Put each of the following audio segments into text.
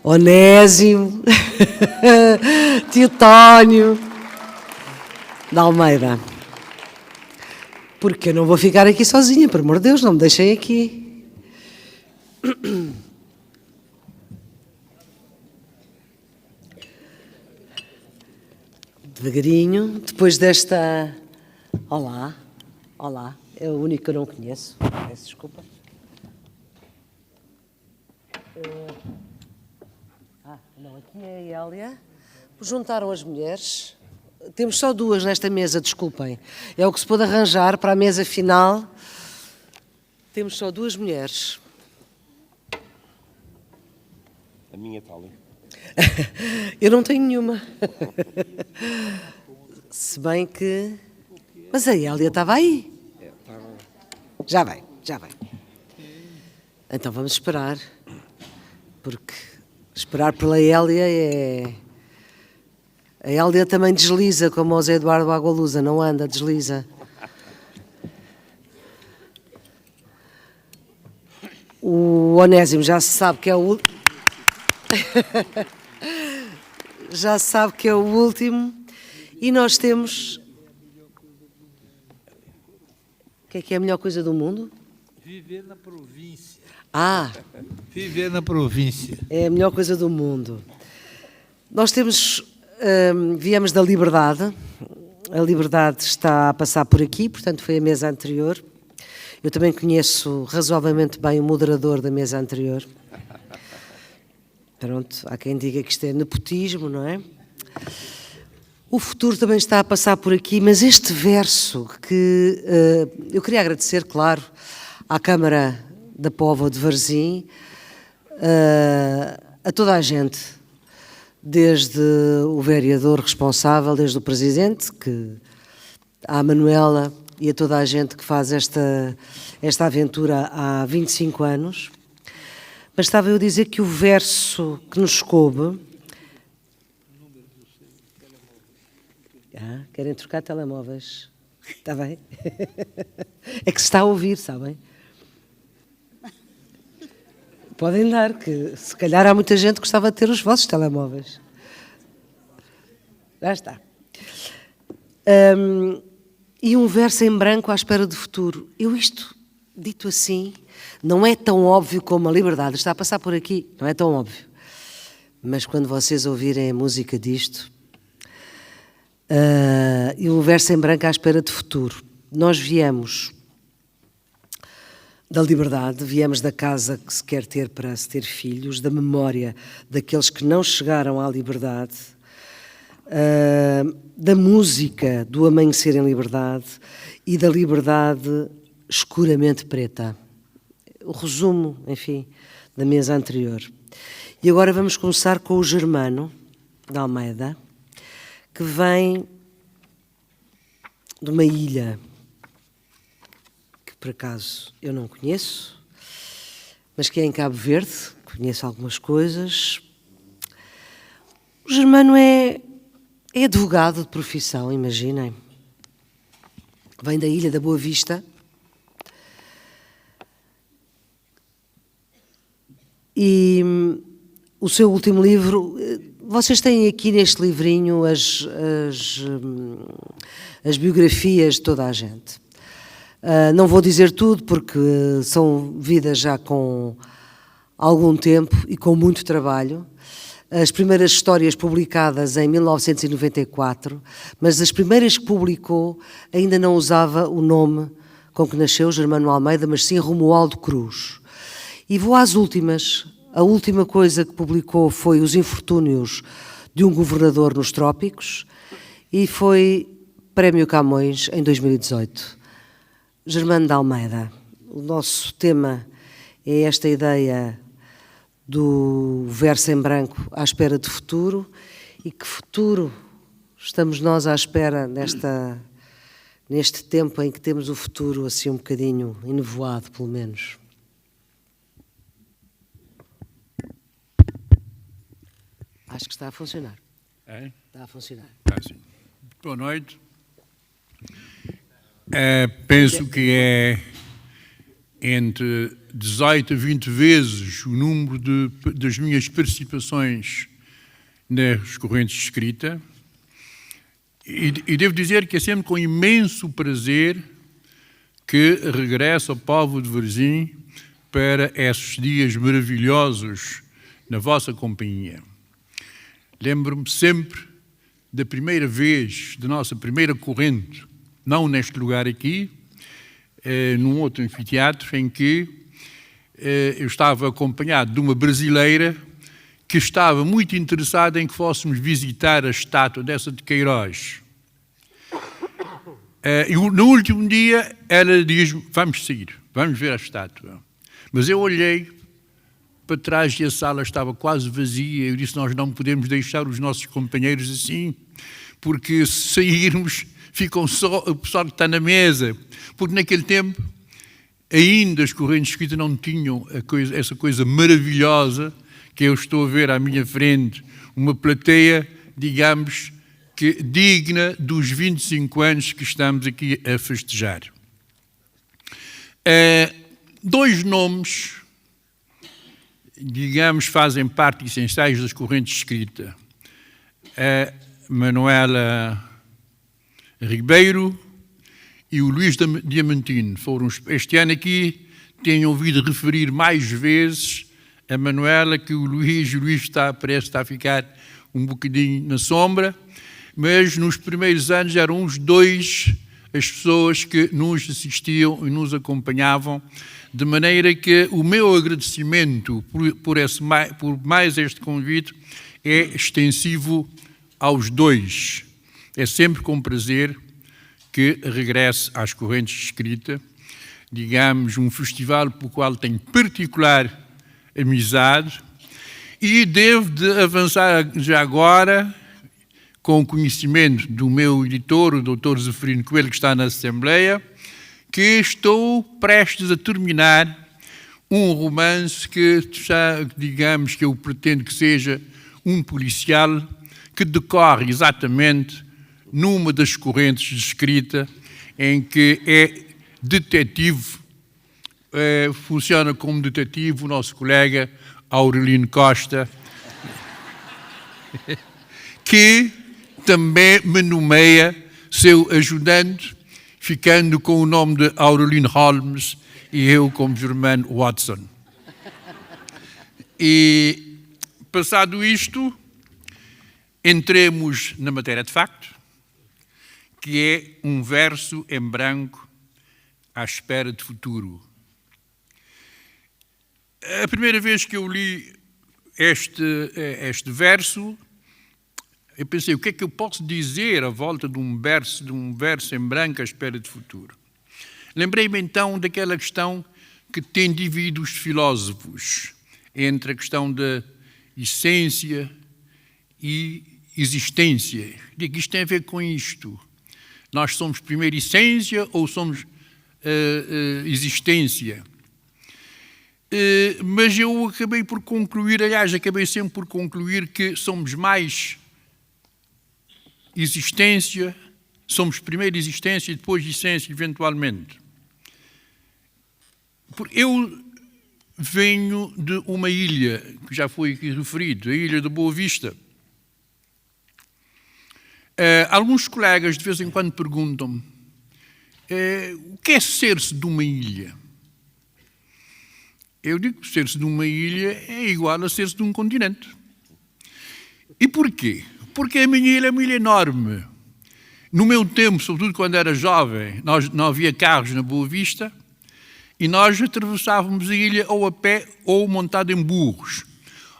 Onésimo, Teotónio, da Almeida. Porque eu não vou ficar aqui sozinha, por amor de Deus, não me deixem aqui. Devagarinho, depois desta... Olá, olá, é o único que eu não conheço, peço desculpa. Não, aqui é a Hélia. Juntaram as mulheres. Temos só duas nesta mesa, desculpem. É o que se pôde arranjar para a mesa final. Temos só duas mulheres. A minha está ali. Eu não tenho nenhuma. Se bem que... Mas a Hélia estava aí. Já vem, já vem. Então vamos esperar. Porque esperar pela Hélia é... A Hélia também desliza, como o Zé Eduardo Agualusa. Não anda, desliza. O Onésimo já se sabe que é o... Já se sabe que é o último. E nós temos... O que é a melhor coisa do mundo? Viver na província. Ah! Viver na província. É a melhor coisa do mundo. Nós temos... viemos da Liberdade. A Liberdade está a passar por aqui, portanto foi a mesa anterior. Eu também conheço razoavelmente bem o moderador da mesa anterior. Pronto, há quem diga que isto é nepotismo, não é? O futuro também está a passar por aqui, mas este verso que eu queria agradecer, claro, à Câmara da Póvoa de Varzim, a toda a gente, desde o vereador responsável, desde o presidente, à Manuela e a toda a gente que faz esta aventura há 25 anos. Mas estava eu a dizer que o verso que nos coube... querem trocar telemóveis. Está bem? É que se está a ouvir, sabem? Podem dar, que se calhar há muita gente que gostava de ter os vossos telemóveis. Já está. E um verso em branco à espera do futuro. Isto, dito assim, não é tão óbvio como a liberdade. Está a passar por aqui, não é tão óbvio. Mas quando vocês ouvirem a música disto... e um verso em branco à espera de futuro. Nós viemos da liberdade, viemos da casa que se quer ter para se ter filhos, da memória daqueles que não chegaram à liberdade, da música do amanhecer em liberdade e da liberdade escuramente preta. O resumo, enfim, da mesa anterior. E agora vamos começar com o Germano, da Almeida, que vem de uma ilha que, por acaso, eu não conheço, mas que é em Cabo Verde, conheço algumas coisas. O Germano é advogado de profissão, imaginem. Vem da Ilha da Boa Vista. E o seu último livro... Vocês têm aqui neste livrinho as biografias de toda a gente. Não vou dizer tudo porque são vidas já com algum tempo e com muito trabalho. As primeiras histórias publicadas em 1994, mas as primeiras que publicou ainda não usava o nome com que nasceu, Germano Almeida, mas sim Romualdo Cruz. E vou às últimas. A última coisa que publicou foi Os Infortúnios de um Governador nos Trópicos e foi Prémio Camões em 2018. Germano de Almeida, o nosso tema é esta ideia do verso em branco à espera de futuro. E que futuro estamos nós à espera neste tempo em que temos o futuro assim um bocadinho enevoado, pelo menos? Acho que está a funcionar. É? Está a funcionar. Tá, sim. Boa noite. Penso que entre 18 a 20 vezes o número das minhas participações nas correntes de escrita, e devo dizer que é sempre com imenso prazer que regresso ao Povo de Varzim para esses dias maravilhosos na vossa companhia. Lembro-me sempre da primeira vez, da nossa primeira corrente, não neste lugar aqui, num outro anfiteatro, em que eu estava acompanhado de uma brasileira que estava muito interessada em que fôssemos visitar a estátua dessa de Queiroz. E no último dia ela diz-me, vamos sair, vamos ver a estátua. Mas eu olhei para trás e a sala estava quase vazia. Eu disse, nós não podemos deixar os nossos companheiros assim, porque se sairmos, ficam só o pessoal que está na mesa. Porque naquele tempo, ainda as correntes de escrita não tinham essa coisa maravilhosa que eu estou a ver à minha frente, uma plateia, digamos, que digna dos 25 anos que estamos aqui a festejar. Dois nomes, digamos, fazem parte essenciais das correntes de escrita. A Manuela Ribeiro e o Luís Diamantino. Foram, este ano aqui, tenho ouvido referir mais vezes a Manuela que o Luís. O Luís parece estar a ficar um bocadinho na sombra, mas nos primeiros anos eram os dois as pessoas que nos assistiam e nos acompanhavam, de maneira que o meu agradecimento por mais este convite é extensivo aos dois. É sempre com prazer que regresse às correntes de escrita, digamos, um festival pelo qual tenho particular amizade, e devo de avançar já agora com o conhecimento do meu editor, o Dr. Zeferino Coelho, que está na Assembleia, que estou prestes a terminar um romance que, digamos, que eu pretendo que seja um policial que decorre exatamente numa das correntes de escrita em que é detetive, funciona como detetive o nosso colega Aurelino Costa, que também me nomeia seu ajudante, ficando com o nome de Aurelino Holmes e eu como Germano Watson. E, passado isto, entremos na matéria de facto, que é um verso em branco à espera de futuro. A primeira vez que eu li este verso, eu pensei, o que é que eu posso dizer à volta de um verso em branco à espera de futuro? Lembrei-me então daquela questão que tem dividido os filósofos entre a questão da essência e existência. Digo, isto tem a ver com isto. Nós somos primeiro essência ou somos existência? Mas eu acabei por concluir, aliás, acabei sempre por concluir que somos mais existência, somos primeiro existência e depois essência, eventualmente. Eu venho de uma ilha, que já foi aqui referido, a ilha de Boa Vista. Alguns colegas de vez em quando perguntam-me o que é ser-se de uma ilha? Eu digo que ser-se de uma ilha é igual a ser-se de um continente. E porquê? Porque a minha ilha é uma ilha enorme. No meu tempo, sobretudo quando era jovem, não havia carros na Boa Vista e nós atravessávamos a ilha ou a pé ou montado em burros.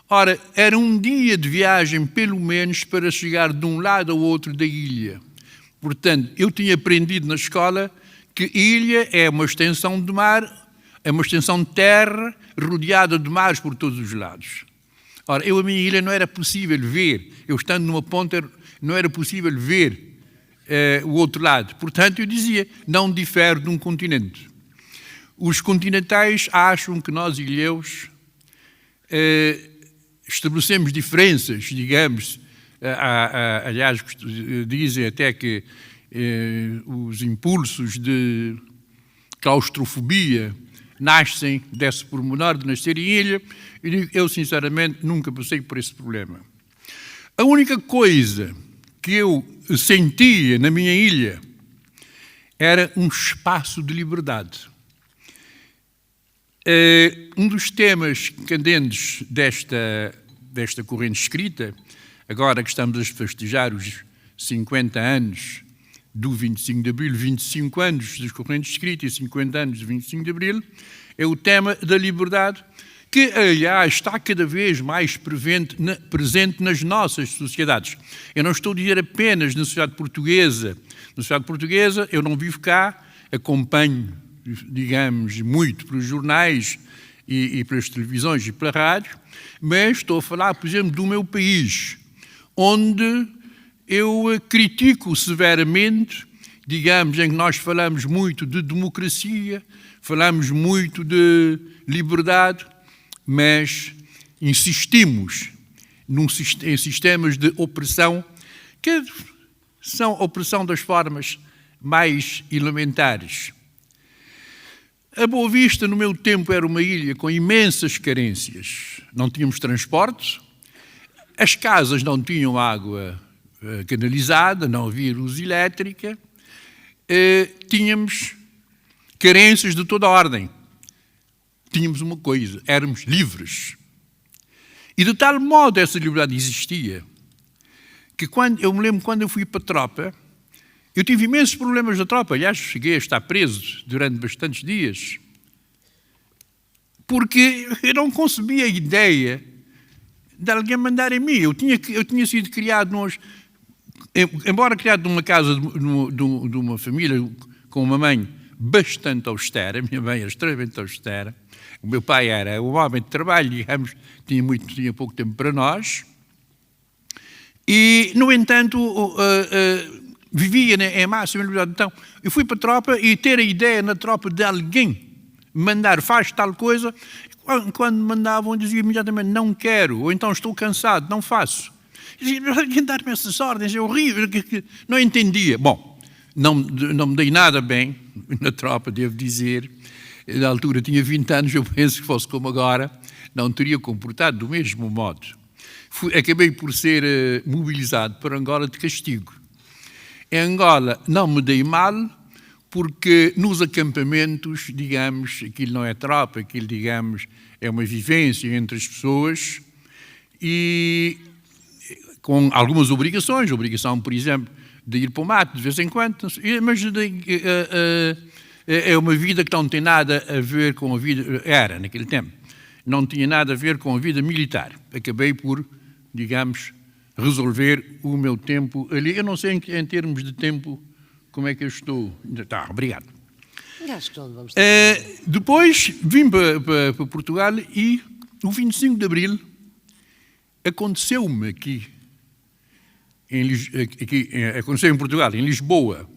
Ora, era um dia de viagem, pelo menos, para chegar de um lado ao outro da ilha. Portanto, eu tinha aprendido na escola que ilha é uma extensão de mar, é uma extensão de terra rodeada de mares por todos os lados. Ora, a minha ilha não era possível ver, eu estando numa ponta, não era possível ver o outro lado. Portanto, eu dizia, não difere de um continente. Os continentais acham que nós, ilhéus, estabelecemos diferenças, digamos, aliás, dizem até que os impulsos de claustrofobia nascem desse pormenor de nascer em ilha, e eu, sinceramente, nunca passei por esse problema. A única coisa que eu sentia na minha ilha era um espaço de liberdade. Um dos temas candentes desta corrente escrita, agora que estamos a festejar os 50 anos do 25 de Abril, 25 anos das correntes escritas e 50 anos do 25 de Abril, é o tema da liberdade, que, aliás, está cada vez mais presente nas nossas sociedades. Eu não estou a dizer apenas na sociedade portuguesa. Na sociedade portuguesa, eu não vivo cá, acompanho, digamos, muito pelos jornais e pelas televisões e pela rádio, mas estou a falar, por exemplo, do meu país, onde eu critico severamente, digamos, em que nós falamos muito de democracia, falamos muito de liberdade, mas insistimos em sistemas de opressão que são opressão das formas mais elementares. A Boa Vista, no meu tempo, era uma ilha com imensas carências. Não tínhamos transporte, as casas não tinham água canalizada, não havia luz elétrica, tínhamos carências de toda a ordem. Tínhamos uma coisa, éramos livres. E de tal modo essa liberdade existia, que eu me lembro quando eu fui para a tropa, eu tive imensos problemas na tropa, aliás, cheguei a estar preso durante bastantes dias, porque eu não concebia a ideia de alguém mandar em mim. Eu tinha sido criado, embora criado numa casa de uma família com uma mãe bastante austera, a minha mãe era extremamente austera, o meu pai era um homem de trabalho, digamos, tinha pouco tempo para nós, e, no entanto, vivia em máxima liberdade. Então, eu fui para a tropa e ter a ideia na tropa de alguém mandar, faz tal coisa, quando mandavam, dizia imediatamente, não quero, ou então estou cansado, não faço. Dizia, alguém dar-me essas ordens, é horrível, não entendia. Bom, não me dei nada bem na tropa, devo dizer. Na altura tinha 20 anos, eu penso que fosse como agora, não teria comportado do mesmo modo. Acabei por ser mobilizado para Angola de castigo. Em Angola não me dei mal, porque nos acampamentos, digamos, aquilo não é tropa, aquilo, digamos, é uma vivência entre as pessoas e com algumas obrigações, obrigação, por exemplo, de ir para o mato de vez em quando, mas é uma vida que não tem nada a ver com a vida, era naquele tempo, não tinha nada a ver com a vida militar. Acabei por, digamos, resolver o meu tempo ali. Eu não sei em termos de tempo como é que eu estou. Tá, obrigado. Acho que não vamos depois vim para Portugal e o 25 de Abril aconteceu-me aconteceu em Portugal, em Lisboa.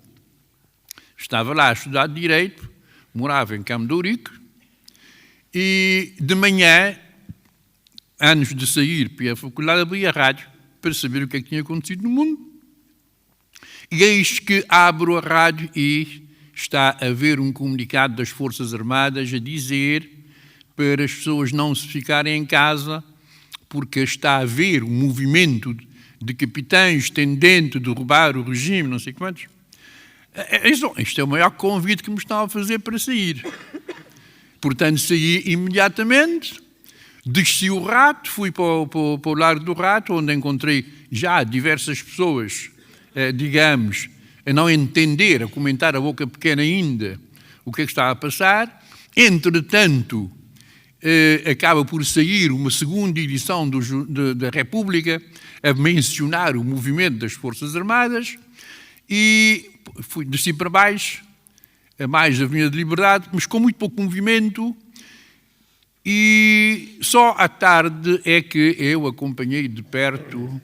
Estava lá a estudar Direito, morava em Campo de Ourique, e de manhã, antes de sair para a faculdade, abri a rádio para saber o que é que tinha acontecido no mundo. E eis que abro a rádio e está a haver um comunicado das Forças Armadas a dizer para as pessoas não se ficarem em casa, porque está a haver um movimento de capitães tendente a derrubar o regime, não sei quantos. Isto é o maior convite que me estão a fazer para sair. Portanto, saí imediatamente, desci o Rato, fui para o Largo do Rato, onde encontrei já diversas pessoas, digamos, a não entender, a comentar a boca pequena ainda o que é que está a passar. Entretanto, acaba por sair uma segunda edição da República a mencionar o movimento das Forças Armadas e desci para baixo, a mais Avenida de Liberdade, mas com muito pouco movimento, e só à tarde é que eu acompanhei de perto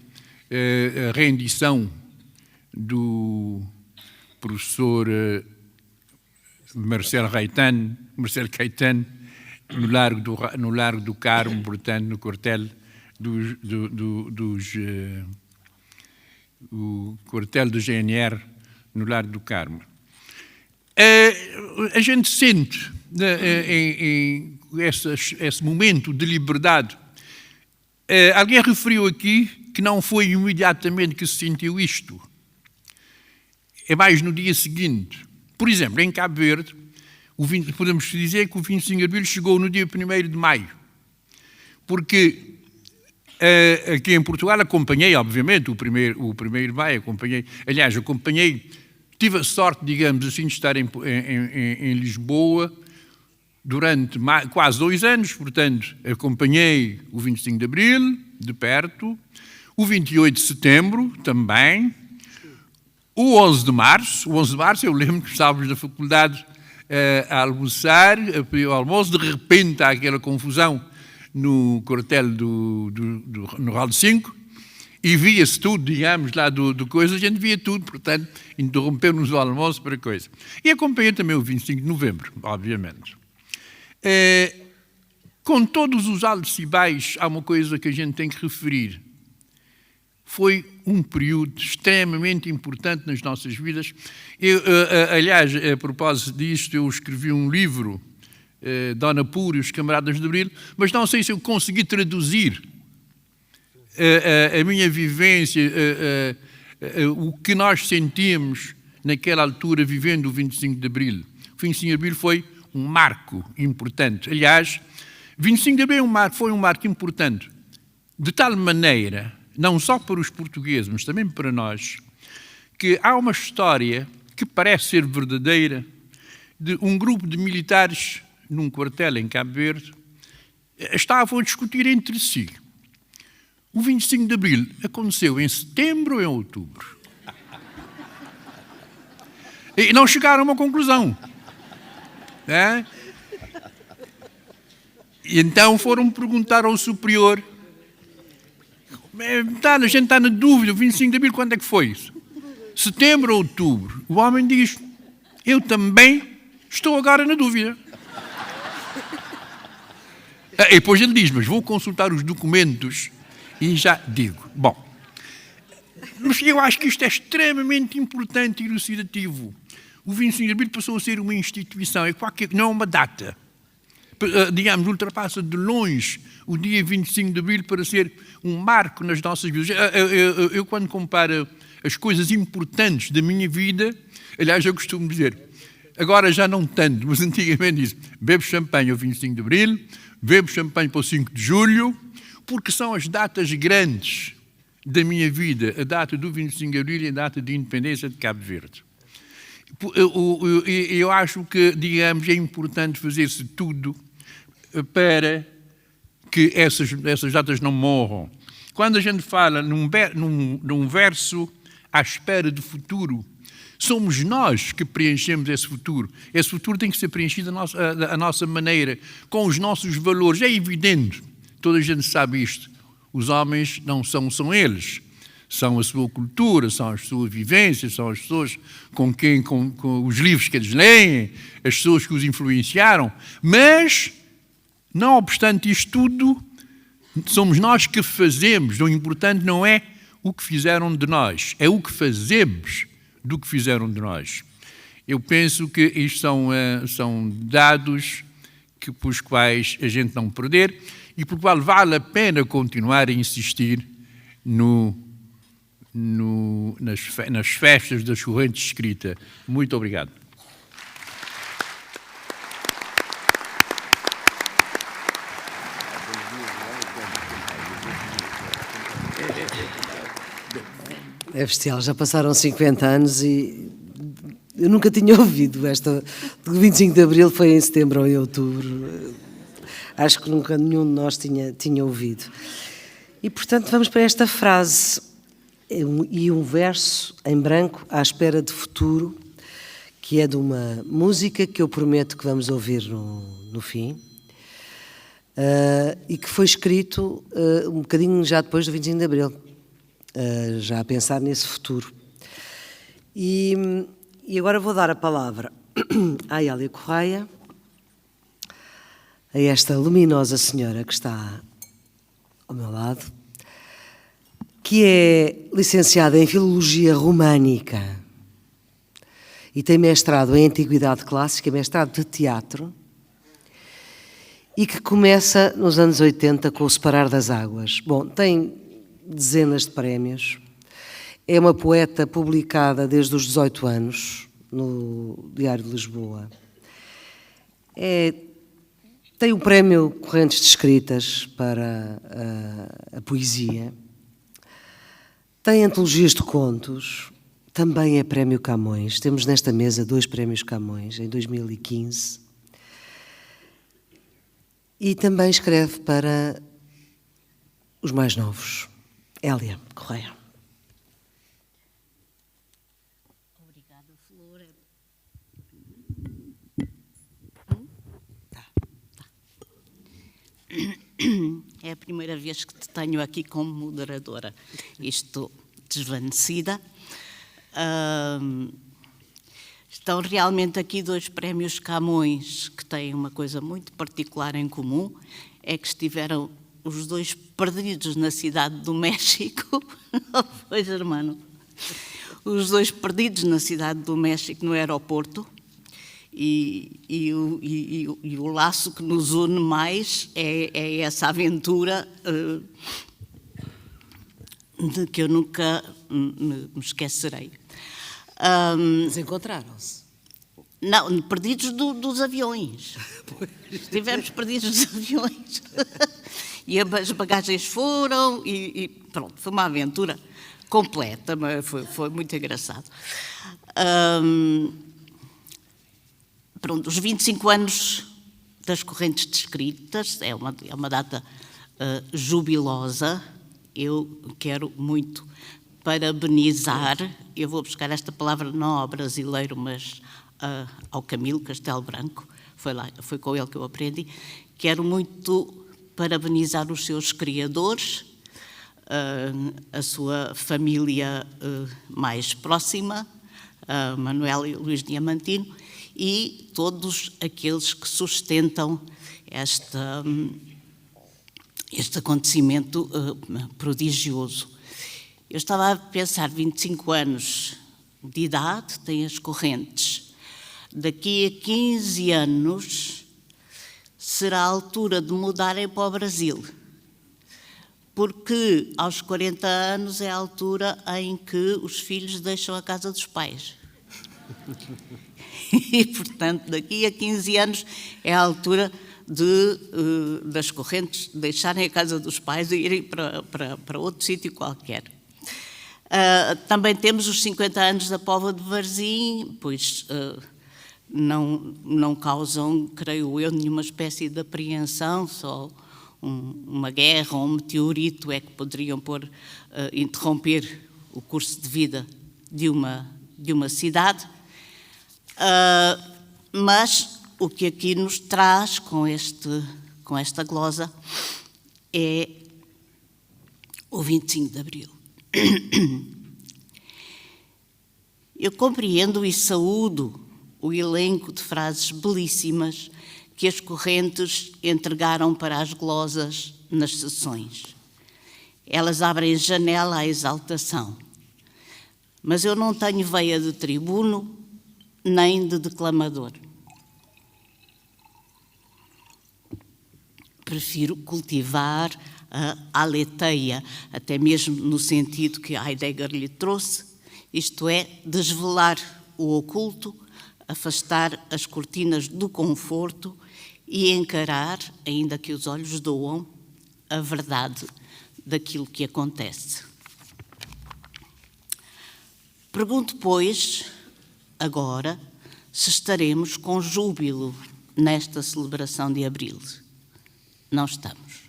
a rendição do professor Marcelo Caetano no Largo do Carmo, portanto, no quartel o quartel do GNR no Largo do Carmo. A gente sente esse momento de liberdade. Alguém referiu aqui que não foi imediatamente que se sentiu isto. É mais no dia seguinte. Por exemplo, em Cabo Verde, podemos dizer que o 25 de Abril chegou no dia 1º de maio. Porque aqui em Portugal acompanhei, obviamente, o 1º de maio, tive a sorte, digamos assim, de estar em Lisboa durante quase 2 anos, portanto, acompanhei o 25 de Abril, de perto, o 28 de Setembro, também, o 11 de Março, eu lembro que estávamos na faculdade a almoçar, a pedir o almoço, de repente há aquela confusão no quartel no Ralo 5, e via-se tudo, digamos, lá do coisa, a gente via tudo, portanto, interrompemos o almoço para coisa. E acompanhei também o 25 de Novembro, obviamente. Com todos os altos e baixos, há uma coisa que a gente tem que referir. Foi um período extremamente importante nas nossas vidas. Aliás, a propósito disto, eu escrevi um livro, Dona Pura e os Camaradas de Abril, mas não sei se eu consegui traduzir a minha vivência, o que nós sentimos naquela altura vivendo o 25 de Abril. O 25 de Abril foi um marco importante. Aliás, 25 de Abril foi um marco importante, de tal maneira, não só para os portugueses, mas também para nós, que há uma história que parece ser verdadeira, de um grupo de militares num quartel em Cabo Verde estavam a discutir entre si. O 25 de Abril aconteceu em setembro ou em outubro? E não chegaram a uma conclusão. E então foram perguntar ao superior: a gente está na dúvida, o 25 de Abril quando é que foi isso? Setembro ou outubro? O homem diz: eu também estou agora na dúvida. E depois ele diz: mas vou consultar os documentos e já digo. Bom, mas eu acho que isto é extremamente importante e elucidativo. O 25 de Abril passou a ser uma instituição, não é uma data. Digamos, ultrapassa de longe o dia 25 de Abril para ser um marco nas nossas vidas. Eu quando comparo as coisas importantes da minha vida, aliás, eu costumo dizer, agora já não tanto, mas antigamente disse, bebo champanhe ao 25 de Abril, bebo champanhe para o 5 de Julho, porque são as datas grandes da minha vida, a data do 25 de Abril e a data de independência de Cabo Verde. Eu acho que, digamos, é importante fazer-se tudo para que essas datas não morram. Quando a gente fala num verso à espera do futuro, somos nós que preenchemos esse futuro. Esse futuro tem que ser preenchido à nossa maneira, com os nossos valores. É evidente, toda a gente sabe isto. Os homens não são eles. São a sua cultura, são as suas vivências, são as pessoas com os livros que eles leem, as pessoas que os influenciaram. Mas, não obstante isto tudo, somos nós que fazemos. O importante não é o que fizeram de nós, é o que fazemos do que fizeram de nós. Eu penso que isto são dados pelos quais a gente não perder e por qual vale a pena continuar a insistir nas festas das correntes de escrita. Muito obrigado. É bestial, já passaram 50 anos e eu nunca tinha ouvido esta. O 25 de Abril foi em setembro ou em outubro. Acho que nunca nenhum de nós tinha ouvido. E, portanto, vamos para esta frase. E um verso em branco à espera de futuro, que é de uma música que eu prometo que vamos ouvir no fim, e que foi escrito um bocadinho já depois do 25 de Abril, já a pensar nesse futuro. E agora vou dar a palavra à Hélia Correia, a esta luminosa senhora que está ao meu lado, que é licenciada em Filologia Românica e tem mestrado em Antiguidade Clássica, mestrado de Teatro, e que começa nos anos 80 com o Separar das Águas. Bom, tem dezenas de prémios, é uma poeta publicada desde os 18 anos no Diário de Lisboa. Tem o prémio Correntes de Escritas para a poesia, tem antologias de contos, também é prémio Camões. Temos nesta mesa 2 prémios Camões, em 2015. E também escreve para os mais novos. Hélia Correia. Obrigada, Flor. É a primeira vez que te tenho aqui como moderadora. Estou desvanecida. Estão realmente aqui 2 prémios Camões que têm uma coisa muito particular em comum, é que estiveram os 2 perdidos na cidade do México. Pois, hermano. Os 2 perdidos na cidade do México, no aeroporto. E o laço que nos une mais é essa aventura de que eu nunca me esquecerei. Mas encontraram-se? Não, perdidos dos aviões. Estivemos perdidos dos aviões. E as bagagens foram e pronto, foi uma aventura completa, mas foi muito engraçado. Pronto, os 25 anos das Correntes de Escritas é uma data jubilosa. Eu quero muito parabenizar, eu vou buscar esta palavra não ao brasileiro, mas ao Camilo Castelo Branco, foi com ele que eu aprendi. Quero muito parabenizar os seus criadores, a sua família mais próxima, Manuel e Luís Diamantino, e todos aqueles que sustentam este acontecimento prodigioso. Eu estava a pensar, 25 anos de idade, tem as Correntes. Daqui a 15 anos será a altura de mudarem para o Brasil, porque aos 40 anos é a altura em que os filhos deixam a casa dos pais. E, portanto, daqui a 15 anos é a altura das Correntes deixarem a casa dos pais e irem para outro sítio qualquer. Também temos os 50 anos da Póvoa de Varzim, pois não causam, creio eu, nenhuma espécie de apreensão, só uma guerra ou um meteorito é que poderiam interromper o curso de vida de uma cidade. Mas o que aqui nos traz com esta glosa é o 25 de Abril. Eu compreendo e saúdo o elenco de frases belíssimas que as Correntes entregaram para as glosas nas sessões. Elas abrem janela à exaltação. Mas eu não tenho veia de tribuno nem de declamador. Prefiro cultivar a aletheia, até mesmo no sentido que Heidegger lhe trouxe, isto é, desvelar o oculto, afastar as cortinas do conforto e encarar, ainda que os olhos doam, a verdade daquilo que acontece. Pergunto, pois, agora, se estaremos com júbilo nesta celebração de Abril. Não estamos.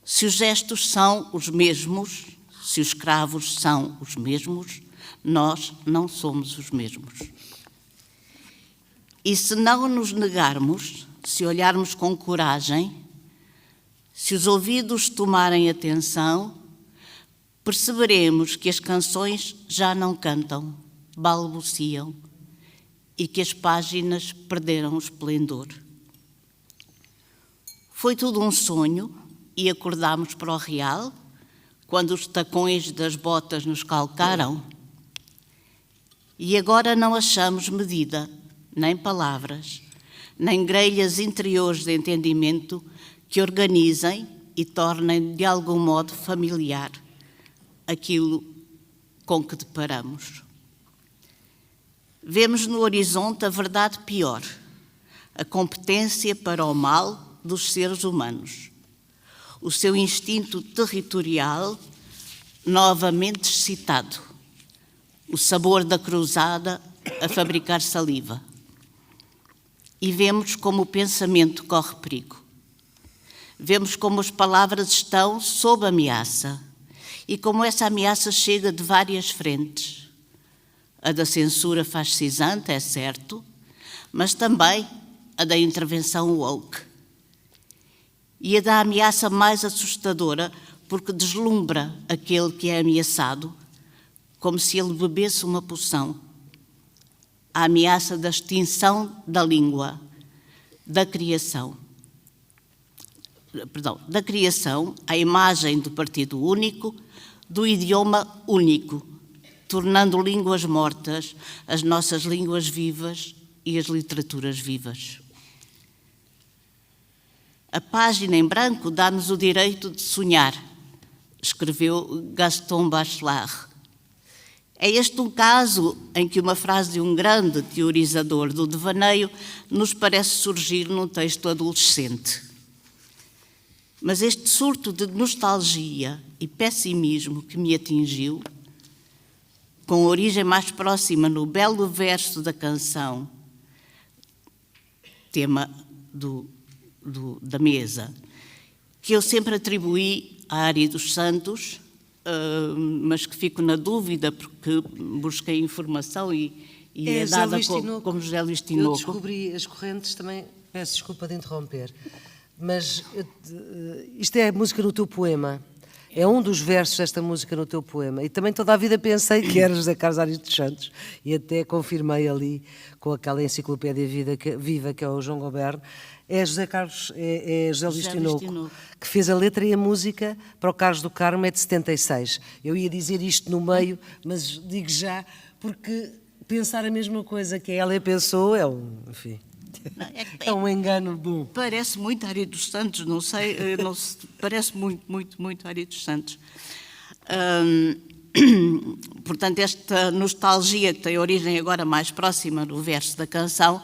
Se os gestos são os mesmos, se os escravos são os mesmos, nós não somos os mesmos. E se não nos negarmos, se olharmos com coragem, se os ouvidos tomarem atenção, perceberemos que as canções já não cantam, balbuciam, e que as páginas perderam o esplendor. Foi tudo um sonho e acordámos para o real, quando os tacões das botas nos calcaram. E agora não achamos medida, nem palavras, nem grelhas interiores de entendimento que organizem e tornem de algum modo familiar aquilo com que deparamos. Vemos no horizonte a verdade pior, a competência para o mal dos seres humanos, o seu instinto territorial novamente excitado, o sabor da cruzada a fabricar saliva. E vemos como o pensamento corre perigo. Vemos como as palavras estão sob ameaça e como essa ameaça chega de várias frentes. A da censura fascisante, é certo, mas também a da intervenção woke. E a da ameaça mais assustadora, porque deslumbra aquele que é ameaçado, como se ele bebesse uma poção. A ameaça da extinção da língua, da criação. Da criação, a imagem do partido único, do idioma único, tornando línguas mortas as nossas línguas vivas e as literaturas vivas. A página em branco dá-nos o direito de sonhar, escreveu Gaston Bachelard. É este um caso em que uma frase de um grande teorizador do devaneio nos parece surgir num texto adolescente. Mas este surto de nostalgia e pessimismo que me atingiu, com origem mais próxima no belo verso da canção, tema da mesa, que eu sempre atribuí à Ari dos Santos, mas que fico na dúvida porque busquei informação e é dada como José Luís Tinoco. Eu descobri as correntes também, peço desculpa de interromper, mas isto é a música no teu poema. É um dos versos desta música no teu poema. E também toda a vida pensei que era José Carlos Ari dos Santos. E até confirmei ali com aquela enciclopédia viva que é o João Goberno. É José Carlos, é José Luís Tinoco, que fez a letra e a música para o Carlos do Carmo, é de 76. Eu ia dizer isto no meio, mas digo já, porque pensar a mesma coisa que ela pensou é enfim... É um engano bom. Parece muito Ari dos Santos, não sei, parece muito Ari dos Santos. Portanto, esta nostalgia que tem origem agora mais próxima do verso da canção,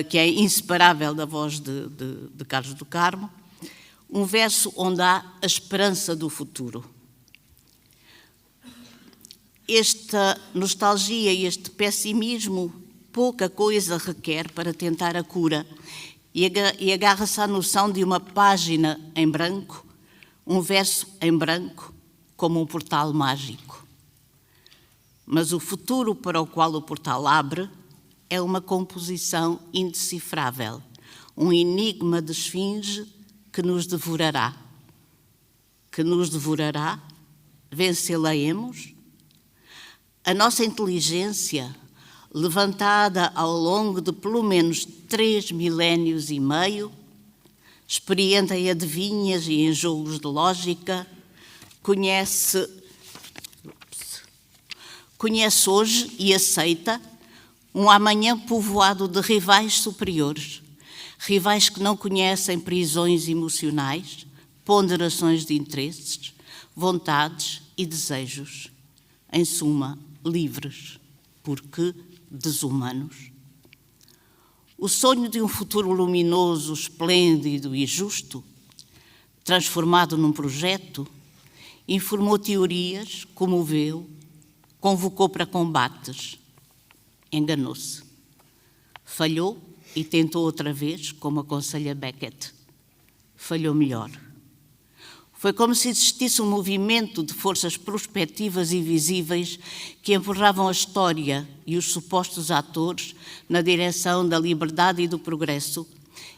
que é inseparável da voz de Carlos do Carmo, um verso onde há a esperança do futuro. Esta nostalgia e este pessimismo pouca coisa requer para tentar a cura e agarra-se à noção de uma página em branco, um verso em branco, como um portal mágico. Mas o futuro para o qual o portal abre é uma composição indecifrável, um enigma de esfinge que nos devorará. Que nos devorará, vencê-la-emos. A nossa inteligência, levantada ao longo de pelo menos 3 milénios e meio, experiente em adivinhas e em jogos de lógica, conhece hoje e aceita um amanhã povoado de rivais superiores, rivais que não conhecem prisões emocionais, ponderações de interesses, vontades e desejos. Em suma, livres, porque desumanos. O sonho de um futuro luminoso, esplêndido e justo, transformado num projeto, informou teorias, comoveu, convocou para combates. Enganou-se. Falhou e tentou outra vez, como aconselha Beckett. Falhou melhor. Foi como se existisse um movimento de forças prospectivas e visíveis que empurravam a história e os supostos atores na direção da liberdade e do progresso,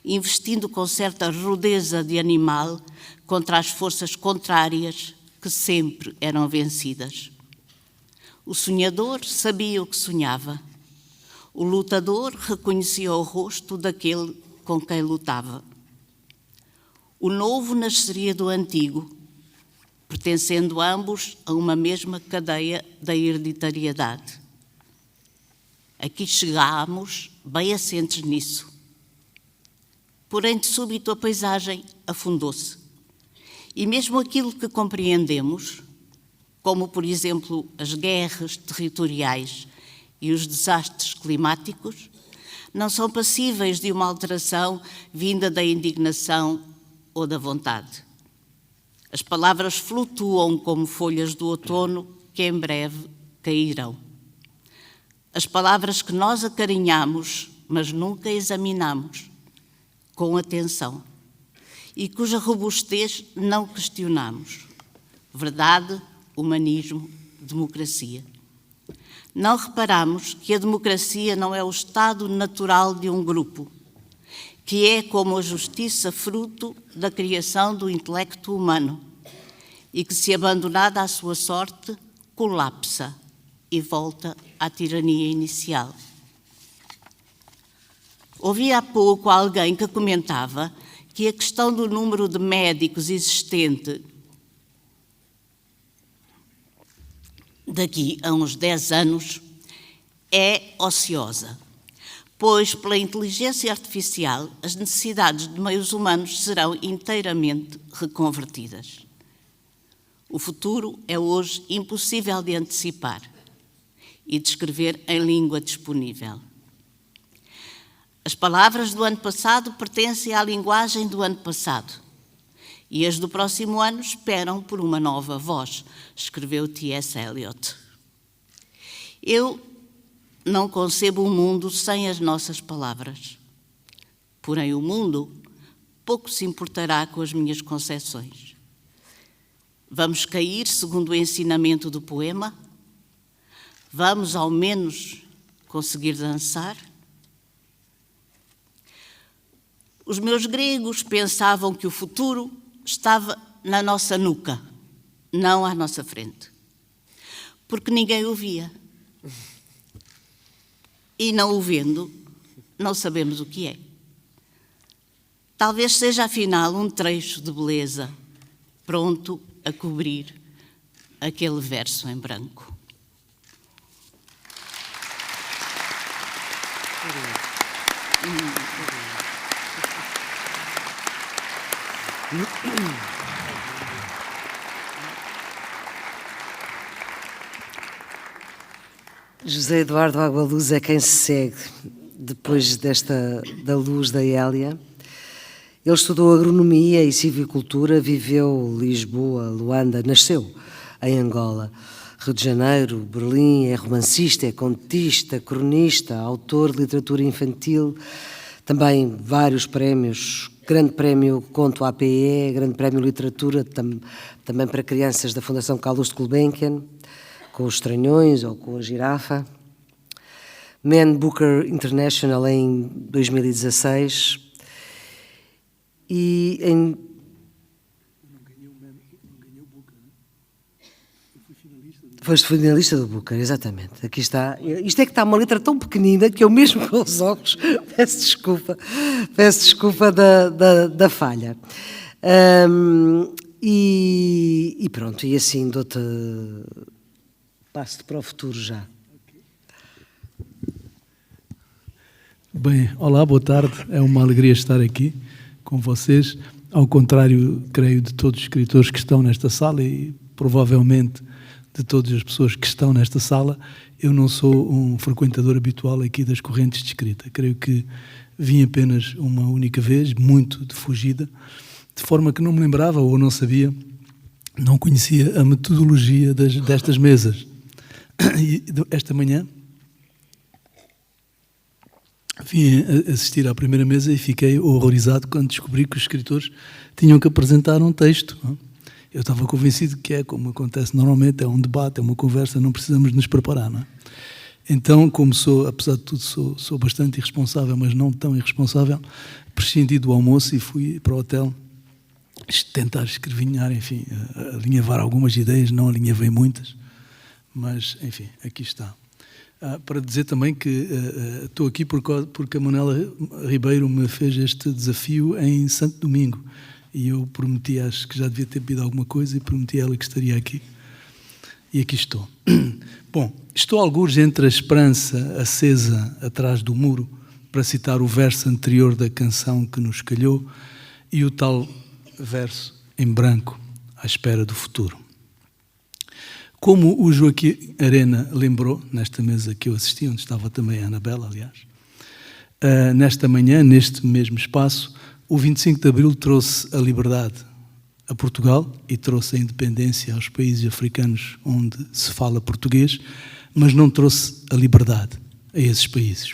investindo com certa rudeza de animal contra as forças contrárias que sempre eram vencidas. O sonhador sabia o que sonhava. O lutador reconhecia o rosto daquele com quem lutava. O novo nasceria do antigo, pertencendo ambos a uma mesma cadeia da hereditariedade. Aqui chegámos bem assentes nisso. Porém, de súbito, a paisagem afundou-se. E mesmo aquilo que compreendemos, como, por exemplo, as guerras territoriais e os desastres climáticos, não são passíveis de uma alteração vinda da indignação ou da vontade. As palavras flutuam como folhas do outono que em breve cairão. As palavras que nós acarinhamos, mas nunca examinamos com atenção e cuja robustez não questionamos. Verdade, humanismo, democracia. Não reparamos que a democracia não é o estado natural de um grupo, que é como a justiça fruto da criação do intelecto humano e que, se abandonada à sua sorte, colapsa e volta à tirania inicial. Ouvi há pouco alguém que comentava que a questão do número de médicos existente daqui a uns 10 anos é ociosa, pois, pela inteligência artificial, as necessidades de meios humanos serão inteiramente reconvertidas. O futuro é hoje impossível de antecipar e descrever em língua disponível. As palavras do ano passado pertencem à linguagem do ano passado e as do próximo ano esperam por uma nova voz, escreveu T.S. Eliot. Eu não concebo um mundo sem as nossas palavras. Porém, o mundo pouco se importará com as minhas concepções. Vamos cair segundo o ensinamento do poema? Vamos, ao menos, conseguir dançar? Os meus gregos pensavam que o futuro estava na nossa nuca, não à nossa frente, porque ninguém o via. E não o vendo, não sabemos o que é. Talvez seja, afinal, um trecho de beleza pronto a cobrir aquele verso em branco. José Eduardo Agualuz é quem se segue depois da luz da Hélia. Ele estudou agronomia e silvicultura, viveu Lisboa, Luanda, nasceu em Angola, Rio de Janeiro, Berlim, é romancista, é contista, cronista, autor de literatura infantil, também vários prémios, Grande Prémio Conto APE, Grande Prémio Literatura, também para crianças da Fundação Carlos de Gulbenkian, com os Estranhões ou com a Girafa. Man Booker International em 2016. E em... Não ganhei o Booker, né? Eu fui finalista do... Foste finalista do Booker, exatamente. Aqui está. Isto é que está uma letra tão pequenina que eu mesmo com os óculos peço desculpa da falha. E pronto, e assim dou-te... Passo-te para o futuro já. Bem, olá, boa tarde. É uma alegria estar aqui com vocês. Ao contrário, creio, de todos os escritores que estão nesta sala e provavelmente de todas as pessoas que estão nesta sala, eu não sou um frequentador habitual aqui das correntes de escrita. Creio que vim apenas uma única vez, muito de fugida, de forma que não me lembrava ou não sabia, não conhecia a metodologia destas mesas. E esta manhã vim assistir à primeira mesa e fiquei horrorizado quando descobri que os escritores tinham que apresentar um texto. Eu estava convencido que é como acontece normalmente, é um debate, é uma conversa, não precisamos nos preparar, não é? Então, como sou, apesar de tudo, sou bastante irresponsável, mas não tão irresponsável, prescindi do almoço e fui para o hotel tentar escrevinhar, enfim, alinhavar algumas ideias, não alinhavei muitas, mas, enfim, aqui está. Para dizer também que estou aqui porque a Manuela Ribeiro me fez este desafio em Santo Domingo e eu prometi, acho que já devia ter pedido alguma coisa e prometi a ela que estaria aqui. E aqui estou. Bom, estou algures entre a esperança acesa atrás do muro, para citar o verso anterior da canção que nos calhou, e o tal verso em branco, à espera do futuro. Como o Joaquim Arena lembrou, nesta mesa que eu assisti, onde estava também a Anabela, aliás, nesta manhã, neste mesmo espaço, o 25 de Abril trouxe a liberdade a Portugal e trouxe a independência aos países africanos onde se fala português, mas não trouxe a liberdade a esses países.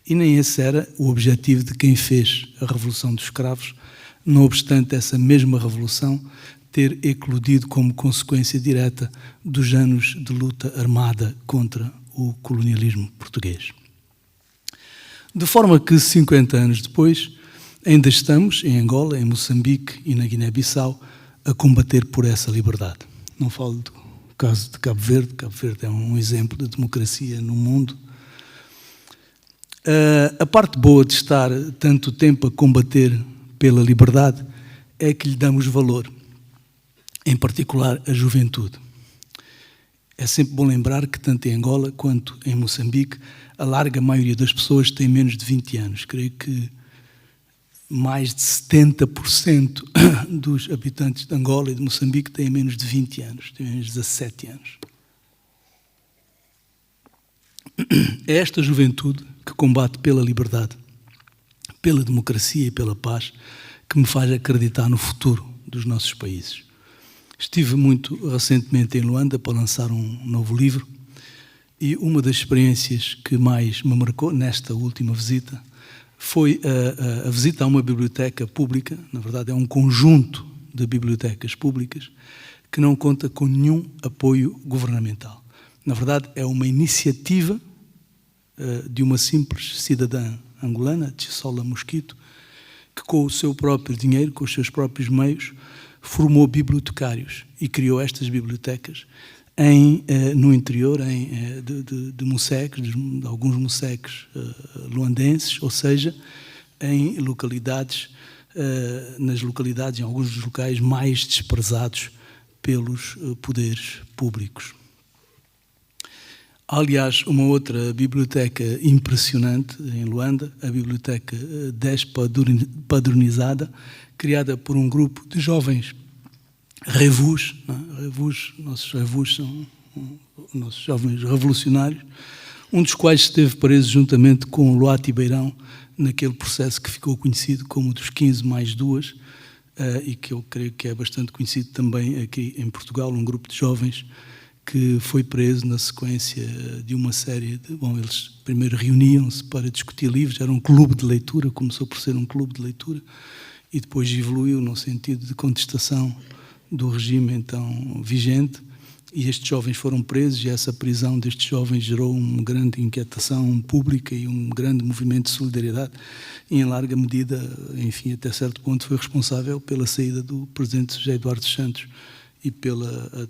E nem esse era o objetivo de quem fez a Revolução dos Escravos, não obstante essa mesma revolução ter eclodido como consequência direta dos anos de luta armada contra o colonialismo português. De forma que 50 anos depois, ainda estamos em Angola, em Moçambique e na Guiné-Bissau a combater por essa liberdade. Não falo do caso de Cabo Verde. Cabo Verde é um exemplo de democracia no mundo. A parte boa de estar tanto tempo a combater pela liberdade é que lhe damos valor, em particular a juventude. É sempre bom lembrar que tanto em Angola quanto em Moçambique a larga maioria das pessoas tem menos de 20 anos. Creio que mais de 70% dos habitantes de Angola e de Moçambique têm menos de 20 anos, têm menos de 17 anos. É esta juventude que combate pela liberdade, pela democracia e pela paz, que me faz acreditar no futuro dos nossos países. Estive muito recentemente em Luanda para lançar um novo livro e uma das experiências que mais me marcou nesta última visita foi a visita a uma biblioteca pública. Na verdade é um conjunto de bibliotecas públicas que não conta com nenhum apoio governamental. Na verdade é uma iniciativa de uma simples cidadã angolana, Chisola Mosquito, que com o seu próprio dinheiro, com os seus próprios meios, formou bibliotecários e criou estas bibliotecas no interior de museques, de alguns museques luandenses, ou seja, em localidades, nas localidades, em alguns dos locais mais desprezados pelos poderes públicos. Aliás, uma outra biblioteca impressionante em Luanda, a Biblioteca Despadronizada, criada por um grupo de jovens revus, nossos revus são nossos jovens revolucionários, um dos quais esteve preso juntamente com Luati Beirão naquele processo que ficou conhecido como dos 15 mais 2 e que eu creio que é bastante conhecido também aqui em Portugal, um grupo de jovens que foi preso na sequência de uma série de... Bom, eles primeiro reuniam-se para discutir livros, era um clube de leitura, começou por ser um clube de leitura, e depois evoluiu no sentido de contestação do regime então vigente, e estes jovens foram presos, e essa prisão destes jovens gerou uma grande inquietação pública e um grande movimento de solidariedade, e em larga medida, enfim, até certo ponto, foi responsável pela saída do presidente José Eduardo Santos, e pela